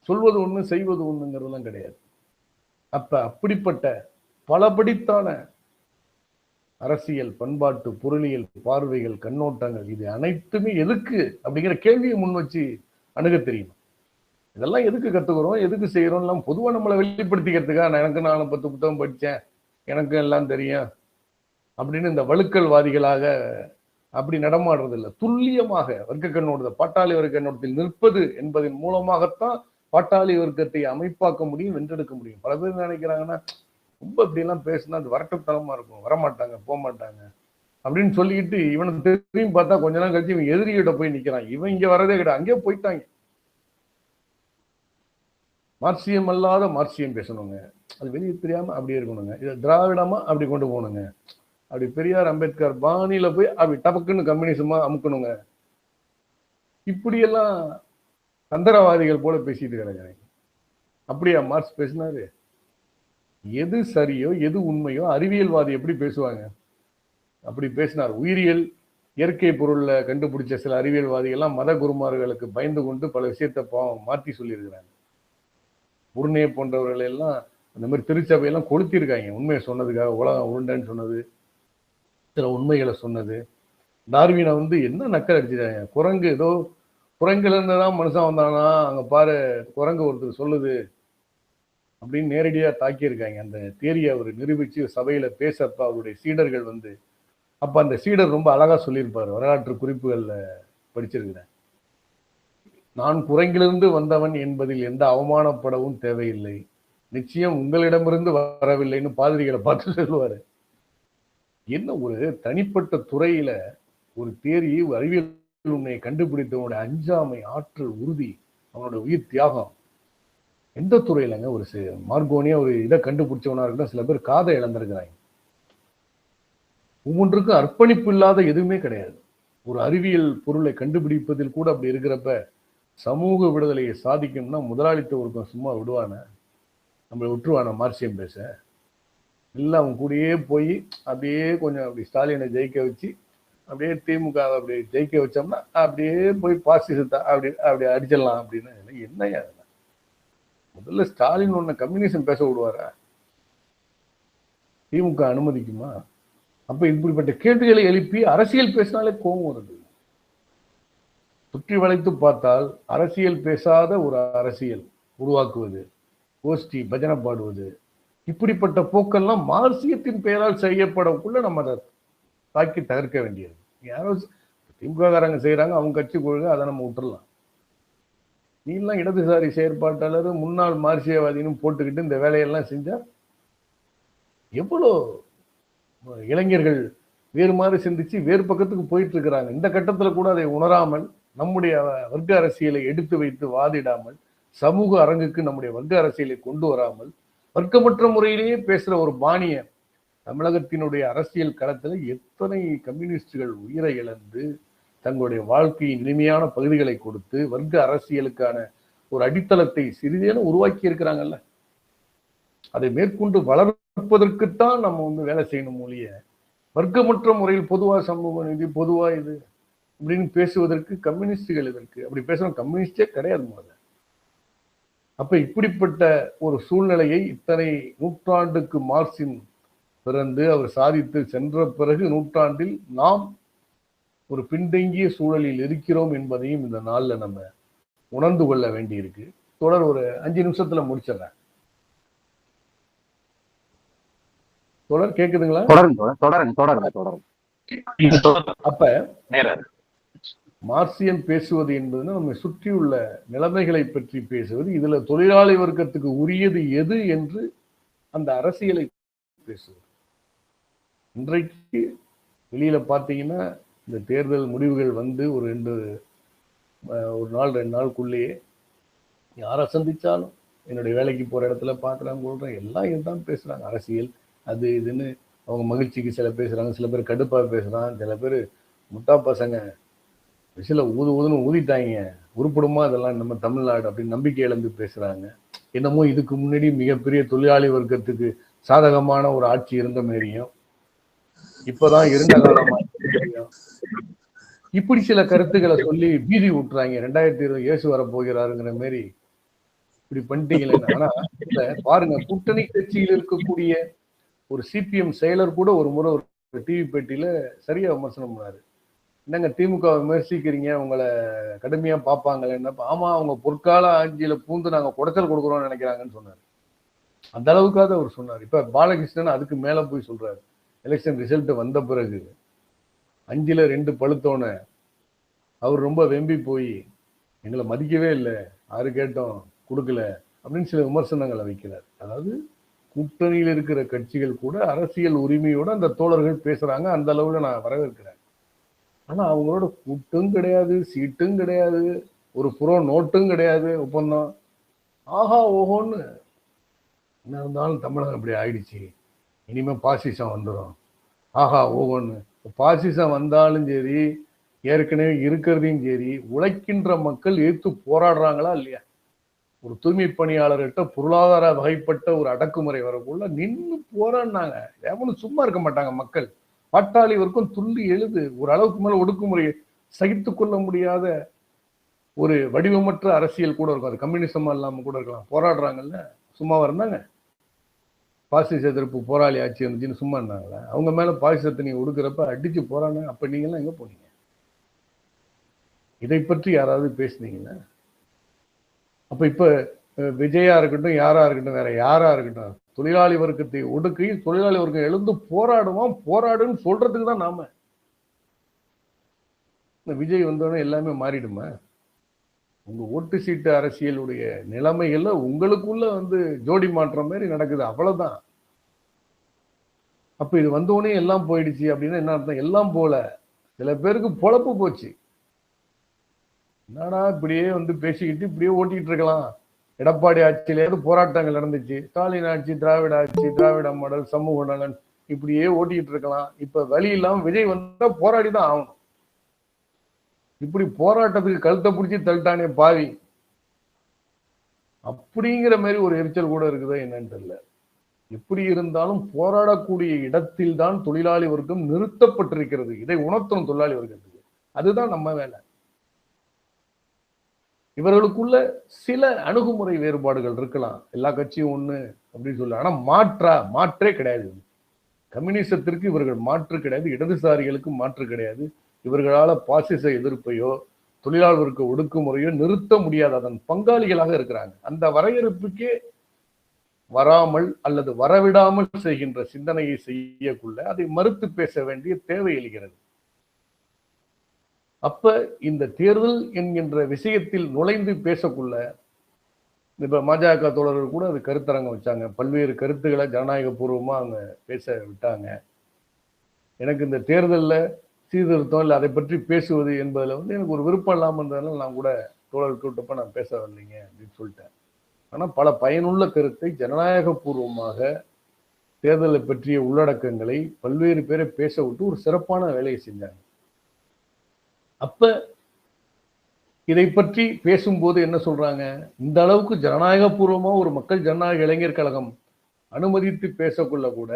சொல்வது ஒண்ணு செய்வது ஒண்ணுங்கிறதுலாம் கிடையாது. அப்ப அப்படிப்பட்ட பலபடித்தான அரசியல் பண்பாட்டு பொருளியல் பார்வைகள் கண்ணோட்டங்கள் இது அனைத்துமே எதுக்கு அப்படிங்கிற கேள்வியை முன் வச்சு அணுக தெரியும். இதெல்லாம் எதுக்கு கத்துக்கிறோம், எதுக்கு செய்யறோம், பொதுவா நம்மளை வெளிப்படுத்திக்கிறதுக்காக எனக்கு 4-10 புத்தகம் படிச்சேன், எனக்கு எல்லாம் தெரியும் அப்படின்னு இந்த வழுக்கல்வாதிகளாக அப்படி நடமாடுறது இல்லை. துல்லியமாக வர்க்க கண்ணோட்டத்தை பாட்டாளி வர்க்க கண்ணோட்டத்தில் நிற்பது என்பதன் மூலமாகத்தான் பாட்டாளி வர்க்கத்தை அமைப்பாக்க முடியும், வென்றெடுக்க முடியும். பல பேர் நினைக்கிறாங்கன்னா ரொம்ப இப்படி எல்லாம் பேசினா அது வரட்டத்தனமா இருக்கும், வரமாட்டாங்க போக மாட்டாங்க அப்படின்னு சொல்லிக்கிட்டு இவனை திரும்பியும் பார்த்தா கொஞ்ச நாள் கழிச்சு இவன் எதிரிகிட்ட போய் நிக்கிறான். இவன் இங்க வரதே கிடையாது, அங்கே போயிட்டாங்க. மார்க்சியம் அல்லாத மார்க்சியம் பேசணுங்க, அது வெளியே தெரியாம அப்படியே இருக்கணுங்க. இதை திராவிடமா அப்படி கொண்டு போகணுங்க. அப்படி பெரியார் அம்பேத்கர் பாணியில போய் அப்படி டபக்குன்னு கம்யூனிசமா அமுக்கணுங்க. இப்படியெல்லாம் தந்திரவாதிகள் போல பேசிட்டு கிடக்குறாங்க. அப்படியா மார்க்ஸ் பேசினாரு? எது சரியோ எது உண்மையோ அறிவியல்வாதி எப்படி பேசுவாங்க அப்படி பேசினார். உயிரியல் இயற்கை பொருள்ல கண்டுபிடிச்ச சில அறிவியல்வாதிகள்லாம் மத குருமார்களுக்கு பயந்து கொண்டு பல விஷயத்தை மாற்றி சொல்லியிருக்கிறாங்க. புர்னே போன்றவர்கள் எல்லாம் அந்த மாதிரி திருச்சபையெல்லாம் கொளுத்திருக்காங்க உண்மையை சொன்னதுக்காக. உலகம் உருண்டைன்னு சொன்னது, சில உண்மைகளை சொன்னது. டார்வினை என்ன நக்கல் அடிச்சிட்டாங்க. குரங்கு ஏதோ குரங்குல இருந்துதான் மனுஷன் வந்தானா, அங்க பாரு குரங்கு ஒருத்தர் சொல்லுது அப்படின்னு நேரடியா தாக்கியிருக்காங்க. அந்த தியரியை அவர் நிரூபிச்சு சபையில பேசப்ப அவருடைய சீடர்கள் அப்ப அந்த சீடர் ரொம்ப அழகா சொல்லியிருப்பாரு, வரலாற்று குறிப்புகள்ல படிச்சிருக்கிறேன். நான் குரங்கிலிருந்து வந்தவன் என்பதில் எந்த அவமானப்படவும் தேவையில்லை, நிச்சயம் உங்களிடமிருந்து வரவில்லைன்னு பாதிரிகளை பார்த்து சொல்லுவாரு. என்ன ஒரு தனிப்பட்ட துறையில ஒரு தேரி அறிவியல் உண்மையை கண்டுபிடித்தவனுடைய அஞ்சாமை, ஆற்றல், உறுதி, அவனோட உயிர் தியாகம் எந்த துறையிலங்க ஒரு மார்கோனியா ஒரு இதை கண்டுபிடிச்சவனா இருக்கட்டும், சில பேர் காதை இழந்திருக்கிறாங்க. ஒவ்வொன்றுக்கும் அர்ப்பணிப்பு இல்லாத எதுவுமே கிடையாது. ஒரு அறிவியல் பொருளை கண்டுபிடிப்பதில் கூட அப்படி இருக்கிறப்ப சமூக விடுதலையை சாதிக்கணும்னா முதலாளித்துவ ஒருக்கம் சும்மா விடுவான, நம்மளை விட்டுருவான மார்க்சியம் பேச. இல்லை அவன் கூடயே போய் அப்படியே கொஞ்சம் அப்படி ஸ்டாலினை ஜெயிக்க வச்சு அப்படியே திமுக அப்படி ஜெயிக்க வச்சோம்னா அப்படியே போய் பாசிசத்தை அப்படி அடிச்சிடலாம் அப்படின்னு. என்னையா முதல்ல ஸ்டாலின் ஒண்ணு கம்யூனிசம் பேச விடுவாரா? திமுக அனுமதிக்குமா? அப்ப இப்படிப்பட்ட கேள்விகளை எழுப்பி அரசியல் பேசினாலே கோபம் வருது. சுற்றி வளைத்து பார்த்தால் அரசியல் பேசாத ஒரு அரசியல் உருவாக்குவது, கோஷ்டி பஜனை பாடுவது, இப்படிப்பட்ட போக்கெல்லாம் மார்க்சியத்தின் பெயரால் செய்யப்படக்குள்ள நம்ம அதை தாக்கி தகர்க்க வேண்டியது. யாரோ திமுககாரங்க செய்யறாங்க, அவங்க கட்சி கொள்கை, அதை நம்ம விட்டுறலாம். நீலாம் இடதுசாரி செயற்பாட்டாளர் முன்னாள் மார்க்சியவாதின்னு போட்டுக்கிட்டு இந்த வேலையெல்லாம் செஞ்சா எவ்வளோ இளைஞர்கள் வேறு மாதிரி சிந்திச்சு வேறு பக்கத்துக்கு போயிட்டு இருக்கிறாங்க. இந்த கட்டத்துல கூட அதை உணராமல் நம்முடைய வர்க்க அரசியலை எடுத்து வைத்து வாதிடாமல், சமூக அரங்குக்கு நம்முடைய வர்க்க அரசியலை கொண்டு வராமல் வர்க்கமற்ற முறையிலேயே பேசுற ஒரு பாணிய தமிழகத்தினுடைய அரசியல் களத்துல எத்தனை கம்யூனிஸ்டுகள் உயிரை இழந்து தங்களுடைய வாழ்க்கையின் இனிமையான பகுதிகளை கொடுத்து வர்க்க அரசியலுக்கான ஒரு அடித்தளத்தை சிறிதேனும் உருவாக்கி இருக்கிறாங்கல்ல. அதை மேற்கொண்டு வளர்ப்பதற்குத்தான் நம்ம வேலை செய்யணும் மொழிய வர்க்கமற்ற முறையில் பொதுவா சமூக நீதி பொதுவா இது அப்படின்னு பேசுவதற்கு கம்யூனிஸ்டுகள் இதற்கு அப்படி பேசுறோம். கம்யூனிஸ்டே கிடையாது முதல்ல. அப்ப இப்படிப்பட்ட ஒரு சூழ்நிலையை இத்தனை நூற்றாண்டுக்கு மார்க்சின் பிறந்து அவர் சாதித்து சென்ற பிறகு நூற்றாண்டில் நாம் ஒரு பின்தங்கிய சூழலில் இருக்கிறோம் என்பதையும் இந்த நாள்ல நம்ம உணர்ந்து கொள்ள வேண்டி இருக்கு. தொடர் ஒரு 5 நிமிஷத்துல முடிச்சிடறேன். தொடர் கேக்குதுங்களா? அப்ப மார்க்சியம் பேசுவது என்பதுன்னா நம்ம சுற்றியுள்ள நிலைமைகளை பற்றி பேசுவது. இதுல தொழிலாளி வர்க்கத்துக்கு உரியது எது என்று அந்த அரசியலை பேசுவது. இன்றைக்கு வெளியில பாத்தீங்கன்னா இந்த தேர்தல் முடிவுகள் வந்து ஒரு நாள் 2 நாளுக்குள்ளேயே யாரை சந்திச்சாலும் என்னுடைய வேலைக்கு போற இடத்துல பாக்குறாங்க சொல்றேன் எல்லாம் இதுதான் பேசுறாங்க. அரசியல் அது இதுன்னு அவங்க மகிழ்ச்சிக்கு சில பேசுறாங்க, சில பேர் கடுப்பா பேசுறாங்க, சில பேர் முட்டா பசங்க விசில ஊதுன்னு ஊதிட்டாங்க, உருப்படுமா இதெல்லாம் நம்ம தமிழ்நாடு அப்படின்னு நம்பிக்கை இழந்து பேசுறாங்க. என்னமோ இதுக்கு முன்னாடி மிகப்பெரிய தொழிலாளி வர்க்கத்துக்கு சாதகமான ஒரு ஆட்சி இருந்த மாதிரியும் இப்பதான் இருண்ட காலமா இப்படி சில கருத்துக்களை சொல்லி பீதி விட்டுறாங்க. 2020 இயேசு வர போகிறாருங்கிற மாதிரி இப்படி பண்ணிட்டீங்களே. ஆனா பாருங்க, கூட்டணி கட்சியில் இருக்கக்கூடிய ஒரு சிபிஎம் செயலர் கூட ஒரு முறை ஒரு டிவி பேட்டியில சரியா விமர்சனம் பண்ணாரு. என்னங்க திமுக விமர்சிக்கிறீங்க, உங்களை கடுமையா பார்ப்பாங்களே. ஆமா, அவங்க பொற்கால ஆட்சியில பூந்து நாங்க குடைச்சல் கொடுக்குறோம்னு நினைக்கிறாங்கன்னு சொன்னாரு. அந்த அளவுக்காவது அவர் சொன்னார். இப்ப பாலகிருஷ்ணன் அதுக்கு மேல போய் சொல்றாரு. எலெக்ஷன் ரிசல்ட் வந்த பிறகு 5ல் 2 பழுத்தோன அவர் ரொம்ப வெம்பி போய் எங்களை மதிக்கவே இல்லை, யாரு கேட்டோம் கொடுக்கல அப்படின்னு சில விமர்சனங்களை வைக்கிறார். அதாவது கூட்டணியில் இருக்கிற கட்சிகள் கூட அரசியல் உரிமையோட அந்த தோழர்கள் பேசுறாங்க. அந்த அளவுல நான் வரவேற்கிறேன். ஆனா அவங்களோட கூட்டும் கிடையாது, சீட்டும் கிடையாது, ஒரு புறோ நோட்டும் கிடையாது, ஒப்பந்தம். ஆஹா ஓஹோன்னு என்ன இருந்தாலும் தமிழகம் இப்படி ஆயிடுச்சு, இனிமே பாசிசம் வந்துடும், ஆஹா ஓஹோன்னு. பாசிசம் வந்தாலும் சரி, ஏற்கனவே இருக்கிறதையும் சரி, உழைக்கின்ற மக்கள் ஏற்று போராடுறாங்களா இல்லையா? ஒரு தூய்மை பணியாளர்கிட்ட பொருளாதார வகைப்பட்ட ஒரு அடக்குமுறை வரக்குள்ள நின்று போராடினாங்க. எவனும் சும்மா இருக்க மாட்டாங்க மக்கள். பாட்டாளி வரைக்கும் துள்ளி எழுது. ஒரு அளவுக்கு மேல ஒடுக்குமுறையை சகித்து கொள்ள முடியாத ஒரு வடிவமற்ற அரசியல் கூட இருக்கும். அது கம்யூனிசமா இல்லாம கூட இருக்கலாம். போராடுறாங்கல்ல, சும்மாவா இருந்தாங்க? பாசிச எதிர்ப்பு போராளி ஆட்சி இருந்துச்சுன்னு சும்மா இருந்தாங்களா? அவங்க மேல பாசிசத்தை நீங்க ஒடுக்கிறப்ப அடிச்சு போறாங்க. அப்ப நீங்க எல்லாம் எங்க போனீங்க? இதை பற்றி யாராவது பேசுனீங்கன்னா? அப்ப இப்ப விஜயா இருக்கட்டும், யாரா இருக்கட்டும், வேற யாரா இருக்கட்டும், தொழிலாளி வர்க்கத்தை ஒடுக்கையில் தொழிலாளி வர்க்கம் எழுந்து போராடுவோம், போராடுன்னு சொல்றதுக்கு தான் நாம. விஜய் வந்தோடனே எல்லாமே மாறிடுமா? உங்க ஓட்டு சீட்டு அரசியலுடைய நிலைமைகள்ல உங்களுக்குள்ள ஜோடி மாற்றம் மாதிரி நடக்குது, அவ்வளவுதான். அப்ப இது வந்தோடனே எல்லாம் போயிடுச்சு அப்படின்னா என்ன அர்த்தம்? எல்லாம் போல. சில பேருக்கு பொழப்பு போச்சு. என்னடா இப்படியே பேசிக்கிட்டு இப்படியே ஓட்டிட்டு இருக்கலாம். எடப்பாடி ஆட்சியிலேருந்து போராட்டங்கள் நடந்துச்சு, ஸ்டாலின் ஆட்சி, திராவிட ஆட்சி, திராவிட மாடல், சமூக நலன், இப்படியே ஓட்டிட்டு இருக்கலாம். இப்ப வழி இல்லாம விஜய் வந்தா போராடிதான் ஆகணும். இப்படி போராட்டத்துக்கு கழுத்தை பிடிச்சி தள்ளிட்டானே பாவி, அப்படிங்கிற மாதிரி ஒரு எரிச்சல் கூட இருக்குதா என்னன்னு தெரியல. எப்படி இருந்தாலும் போராடக்கூடிய இடத்தில் தான் தொழிலாளி வர்க்கம் நிறுத்தப்பட்டிருக்கிறது. இதை உணர்த்தணும் தொழிலாளி வர்க்கத்துக்கு. அதுதான் நம்ம வேலை. இவர்களுக்குள்ள சில அணுகுமுறை வேறுபாடுகள் இருக்கலாம், எல்லா கட்சியும் ஒண்ணு அப்படின்னு சொல்ல. ஆனா மாற்றே கிடையாது. கம்யூனிசத்திற்கு இவர்கள் மாற்று கிடையாது, இடதுசாரிகளுக்கு மாற்று கிடையாது. இவர்களால பாசிச எதிர்ப்பையோ தொழிலாளர் வர்க்க ஒடுக்குமுறையோ நிறுத்த முடியாது. அதன் பங்காளிகளாக இருக்கிறாங்க. அந்த வரையறுப்புக்கே வராமல் அல்லது வரவிடாமல் செய்கின்ற சிந்தனையை செய்யக்குள்ள அதை மறுத்து பேச வேண்டிய தேவை எழுகிறது. அப்ப இந்த தேர்தல் என்கின்ற விஷயத்தில் நுழைந்து பேசக்குள்ள இப்ப பாஜக தோழர்கள் கூட அது கருத்தரங்கம் வச்சாங்க. பல்வேறு கருத்துக்களை ஜனநாயக பூர்வமா அவங்க பேச விட்டாங்க. எனக்கு இந்த தேர்தலில் சீர்திருத்தம் இல்லை அதை பற்றி பேசுவது என்பதுல எனக்கு ஒரு விருப்பம் இல்லாமல் இருந்ததுனால நான் கூட தோழர் கூட்டப்ப நான் பேச வரலைங்க அப்படின்னு சொல்லிட்டேன். ஆனா பல பயனுள்ள கருத்தை ஜனநாயக பூர்வமாக தேர்தலை பற்றிய உள்ளடக்கங்களை பல்வேறு பேரை பேச விட்டு ஒரு சிறப்பான வேலையை செஞ்சாங்க. அப்ப இதை பற்றி பேசும்போது என்ன சொல்றாங்க? இந்த அளவுக்கு ஜனநாயக பூர்வமா ஒரு மக்கள் ஜனநாயக இளைஞர் கழகம் அனுமதித்து பேசக்குள்ள கூட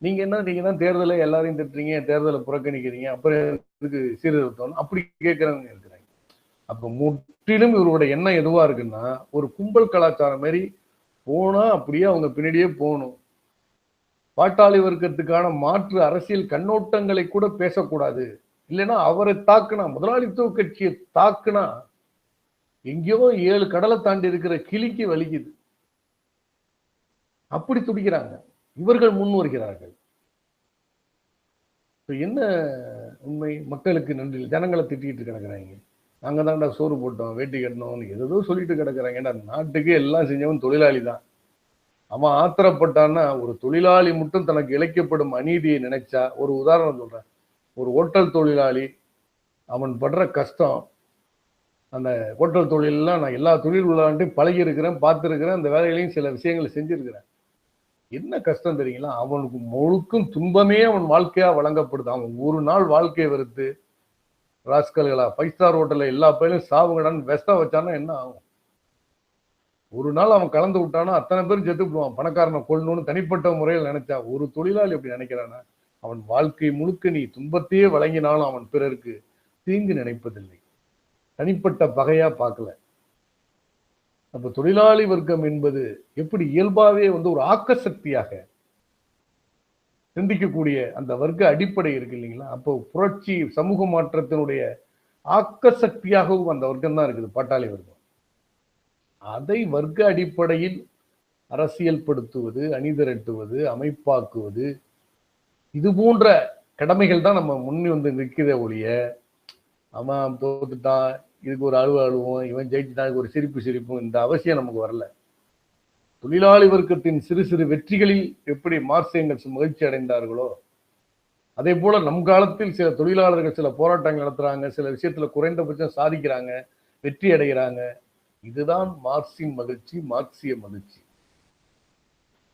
நீங்க தான் தேர்தலை எல்லாரையும் திட்டுறீங்க, தேர்தலை புறக்கணிக்கிறீங்க, அப்புறம் இதுக்கு சீர்திருத்தம் அப்படி கேட்கிறவங்க இருக்கிறாங்க. அப்ப முற்றிலும் இவரோட எண்ணம் எதுவா இருக்குன்னா, ஒரு கும்பல் கலாச்சாரம் மாதிரி போனா அப்படியே அவங்க பின்னாடியே போகணும். பாட்டாளி வர்க்கத்துக்கான மாற்று அரசியல் கண்ணோட்டங்களை கூட பேசக்கூடாது. இல்லைன்னா அவரை தாக்குனா, முதலாளித்துவ கட்சியை தாக்குனா எங்கேயோ 7 கடலை தாண்டி இருக்கிற கிளிக்கு வலிக்குது. அப்படி துடிக்கிறாங்க. இவர்கள் முன் வருகிறார்கள். என்ன உண்மை? மக்களுக்கு நன்றி. ஜனங்களை திட்டிட்டு கிடக்குறாங்க. நாங்க தான்டா சோறு போட்டோம், வேட்டி கட்டணும்னு ஏதோ சொல்லிட்டு கிடக்குறாங்க. ஏன்னா நாட்டுக்கு எல்லாம் செஞ்சவன் தொழிலாளி தான். அவன் ஆத்திரப்பட்டான்னா, ஒரு தொழிலாளி மட்டும் தனக்கு இழைக்கப்படும் அநீதியை நினைச்சா, ஒரு உதாரணம் சொல்றேன். ஒரு ஹோட்டல் தொழிலாளி அவன் படுற கஷ்டம், அந்த ஹோட்டல் தொழிலெல்லாம் நான் எல்லா தொழில் உள்ளாண்டையும் பழகி இருக்கிறேன், பார்த்துருக்கிறேன், அந்த வேலைகளையும் சில விஷயங்களை செஞ்சிருக்கிறேன். என்ன கஷ்டம் தெரியுங்களா? அவனுக்கு முழுக்கும் துன்பமே அவன் வாழ்க்கையா வழங்கப்படுது. அவன் ஒரு நாள் வாழ்க்கையை வெறுத்து ராஸ்கல்களா 5 ஸ்டார் ஹோட்டல்ல எல்லா பயிலும் சாவுங்கடான்னு வெஸ்டா வச்சானா என்ன ஆகும்? ஒரு நாள் அவன் கலந்து விட்டானா அத்தனை பேரும் செத்து போடுவான். பணக்காரனை கொள்ளணும்னு தனிப்பட்ட முறையில் நினைச்சா, ஒரு தொழிலாளி அப்படி நினைக்கிறானா? அவன் வாழ்க்கை முழுக்க நீ துன்பத்தையே வழங்கினாலும் அவன் பிறருக்கு தீங்கு நினைப்பதில்லை. தனிப்பட்ட பகையா பார்க்கல. அப்ப தொழிலாளி வர்க்கம் என்பது எப்படி இயல்பாவே ஒரு ஆக்க சக்தியாக சிந்திக்கக்கூடிய அந்த வர்க்க அடிப்படை இருக்கு இல்லைங்களா? அப்போ புரட்சி சமூக மாற்றத்தினுடைய ஆக்க சக்தியாகவும் அந்த வர்க்கம் தான் இருக்குது, பாட்டாளி வர்க்கம். அதை வர்க்க அடிப்படையில் அரசியல் படுத்துவது, அணிதிரட்டுவது, அமைப்பாக்குவது, இது போன்ற கடமைகள் தான் நம்ம முன்னி நிற்கிறதே ஒழிய, அவன் தோத்துட்டான் இதுக்கு ஒரு அழுவோம், இவன் ஜெயிச்சுட்டான் ஒரு சிரிப்பும், இந்த அவசியம் நமக்கு வரல. தொழிலாளி வர்க்கத்தின் சிறு சிறு வெற்றிகளில் எப்படி மார்க்சியங்கள் மகிழ்ச்சி அடைந்தார்களோ, அதே போல நம் காலத்தில் சில தொழிலாளர்கள் சில போராட்டங்கள் நடத்துறாங்க, சில விஷயத்துல குறைந்தபட்சம் சாதிக்கிறாங்க, வெற்றி அடைகிறாங்க. இதுதான் மார்க்சின் மகிழ்ச்சி, மார்க்சிய மகிழ்ச்சி.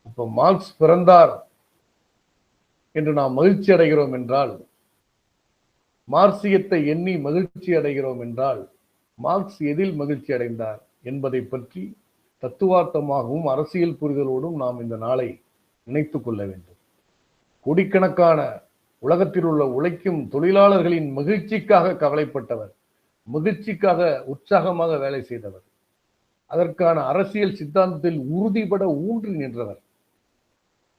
இப்ப மார்க்ஸ் பிறந்தார் என்று நாம் மகிழ்ச்சி அடைகிறோம் என்றால், மார்க்சியத்தை எண்ணி மகிழ்ச்சி அடைகிறோம் என்றால், மார்க்ஸ் எதில் மகிழ்ச்சி அடைந்தார் என்பதை பற்றி தத்துவார்த்தமாகவும் அரசியல் புரிதலோடும் நாம் இந்த நாளை நினைத்துக் கொள்ள வேண்டும். கோடிக்கணக்கான உலகத்தில் உள்ள உழைக்கும் தொழிலாளர்களின் மகிழ்ச்சிக்காக கவலைப்பட்டவர், மகிழ்ச்சிக்காக உற்சாகமாக வேலை செய்தவர், அதற்கான அரசியல் சித்தாந்தத்தில் உறுதிபட ஊன்றி நின்றவர்,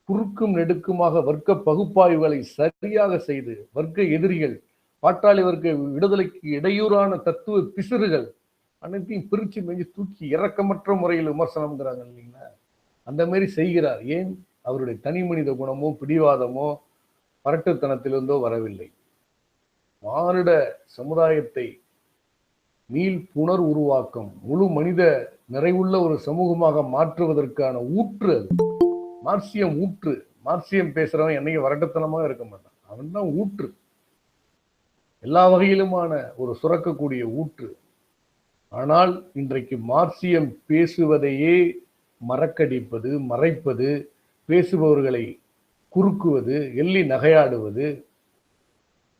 குறுக்கும் நெடுக்குமாக வர்க்க பகுப்பாய்வுகளை சரியாக செய்து வர்க்க எதிரிகள், பாட்டாளி வர்க்க விடுதலைக்கு இடையூறான தத்துவ பிசிறுகள் அனைத்தையும் பிரிச்சு மெஞ்சு தூக்கி இறக்கமற்ற முறையில் விமர்சனம்ங்கிறாங்க இல்லைங்களா? அந்த மாதிரி செய்கிறார். ஏன்? அவருடைய தனி மனித குணமோ பிடிவாதமோ பரட்டுத்தனத்திலிருந்தோ வரவில்லை. மானுட சமுதாயத்தை மீள் புனர் உருவாக்கம், முழு மனித நிறைவுள்ள ஒரு சமூகமாக மாற்றுவதற்கான ஊற்று அது. மார்க்சியம் ஊற்று. மார்க்சியம் பேசுறவன் என்னைக்கு வரட்டுத்தனமாக இருக்க மாட்டான். அவன் தான் ஊற்று, எல்லா வகையிலுமான ஒரு சுரக்கக்கூடிய ஊற்று. ஆனால் இன்றைக்கு மார்க்சியம் பேசுவதையே மறக்கடிப்பது, மறைப்பது, பேசுபவர்களை குறுக்குவது, எள்ளி நகையாடுவது,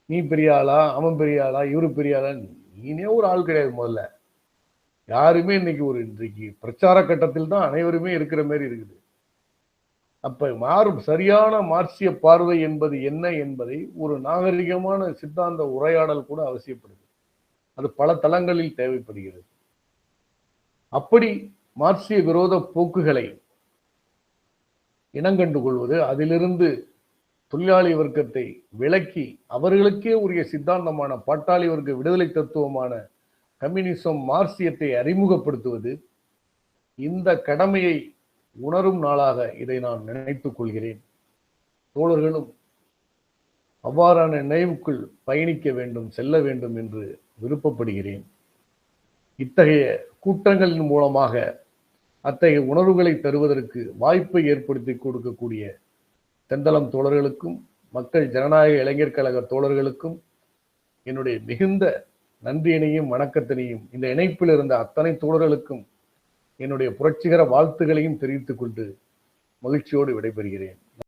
நீ பெரிய ஆளா, அவன் பெரிய ஆளா, இவரு பெரிய ஆளா, நீனே ஒரு ஆள் கிடையாது. முதல்ல யாருமே இன்றைக்கு பிரச்சார கட்டத்தில் தான் அனைவருமே இருக்கிற மாதிரி இருக்குது. அப்ப சரியான மார்க்சிய பார்வை என்பது என்ன என்பதை ஒரு நாகரிகமான சித்தாந்த உரையாடல் கூட அவசியப்படுது. அது பல தளங்களில் தேவைப்படுகிறது. அப்படி மார்க்சிய விரோத போக்குகளை இனங்கண்டு கொள்வது, அதிலிருந்து தொழிலாளி வர்க்கத்தை விலக்கி அவர்களுக்கே உரிய சித்தாந்தமான பாட்டாளி வர்க்க விடுதலை தத்துவமான கம்யூனிசம் மார்க்சியத்தை அறிமுகப்படுத்துவது, இந்த கடமையை உணரும் நாளாக இதை நான் நினைத்துக் கொள்கிறேன். தோழர்களும் அவ்வாறான நினைவுக்குள் பயணிக்க வேண்டும், செல்ல வேண்டும் என்று விருப்பப்படுகிறேன். இத்தகைய கூட்டங்களின் மூலமாக அத்தகைய உணர்வுகளை தருவதற்கு வாய்ப்பை ஏற்படுத்தி கொடுக்கக்கூடிய தெந்தளம் தோழர்களுக்கும் மக்கள் ஜனநாயக இளைஞர் கழக தோழர்களுக்கும் என்னுடைய மிகுந்த நன்றியினையும் வணக்கத்தினையும், இந்த இணைப்பில் இருந்த அத்தனை தோழர்களுக்கும் என்னுடைய புரட்சிகர வாழ்த்துக்களையும் தெரிவித்துக் கொண்டு மகிழ்ச்சியோடு விடைபெறுகிறேன்.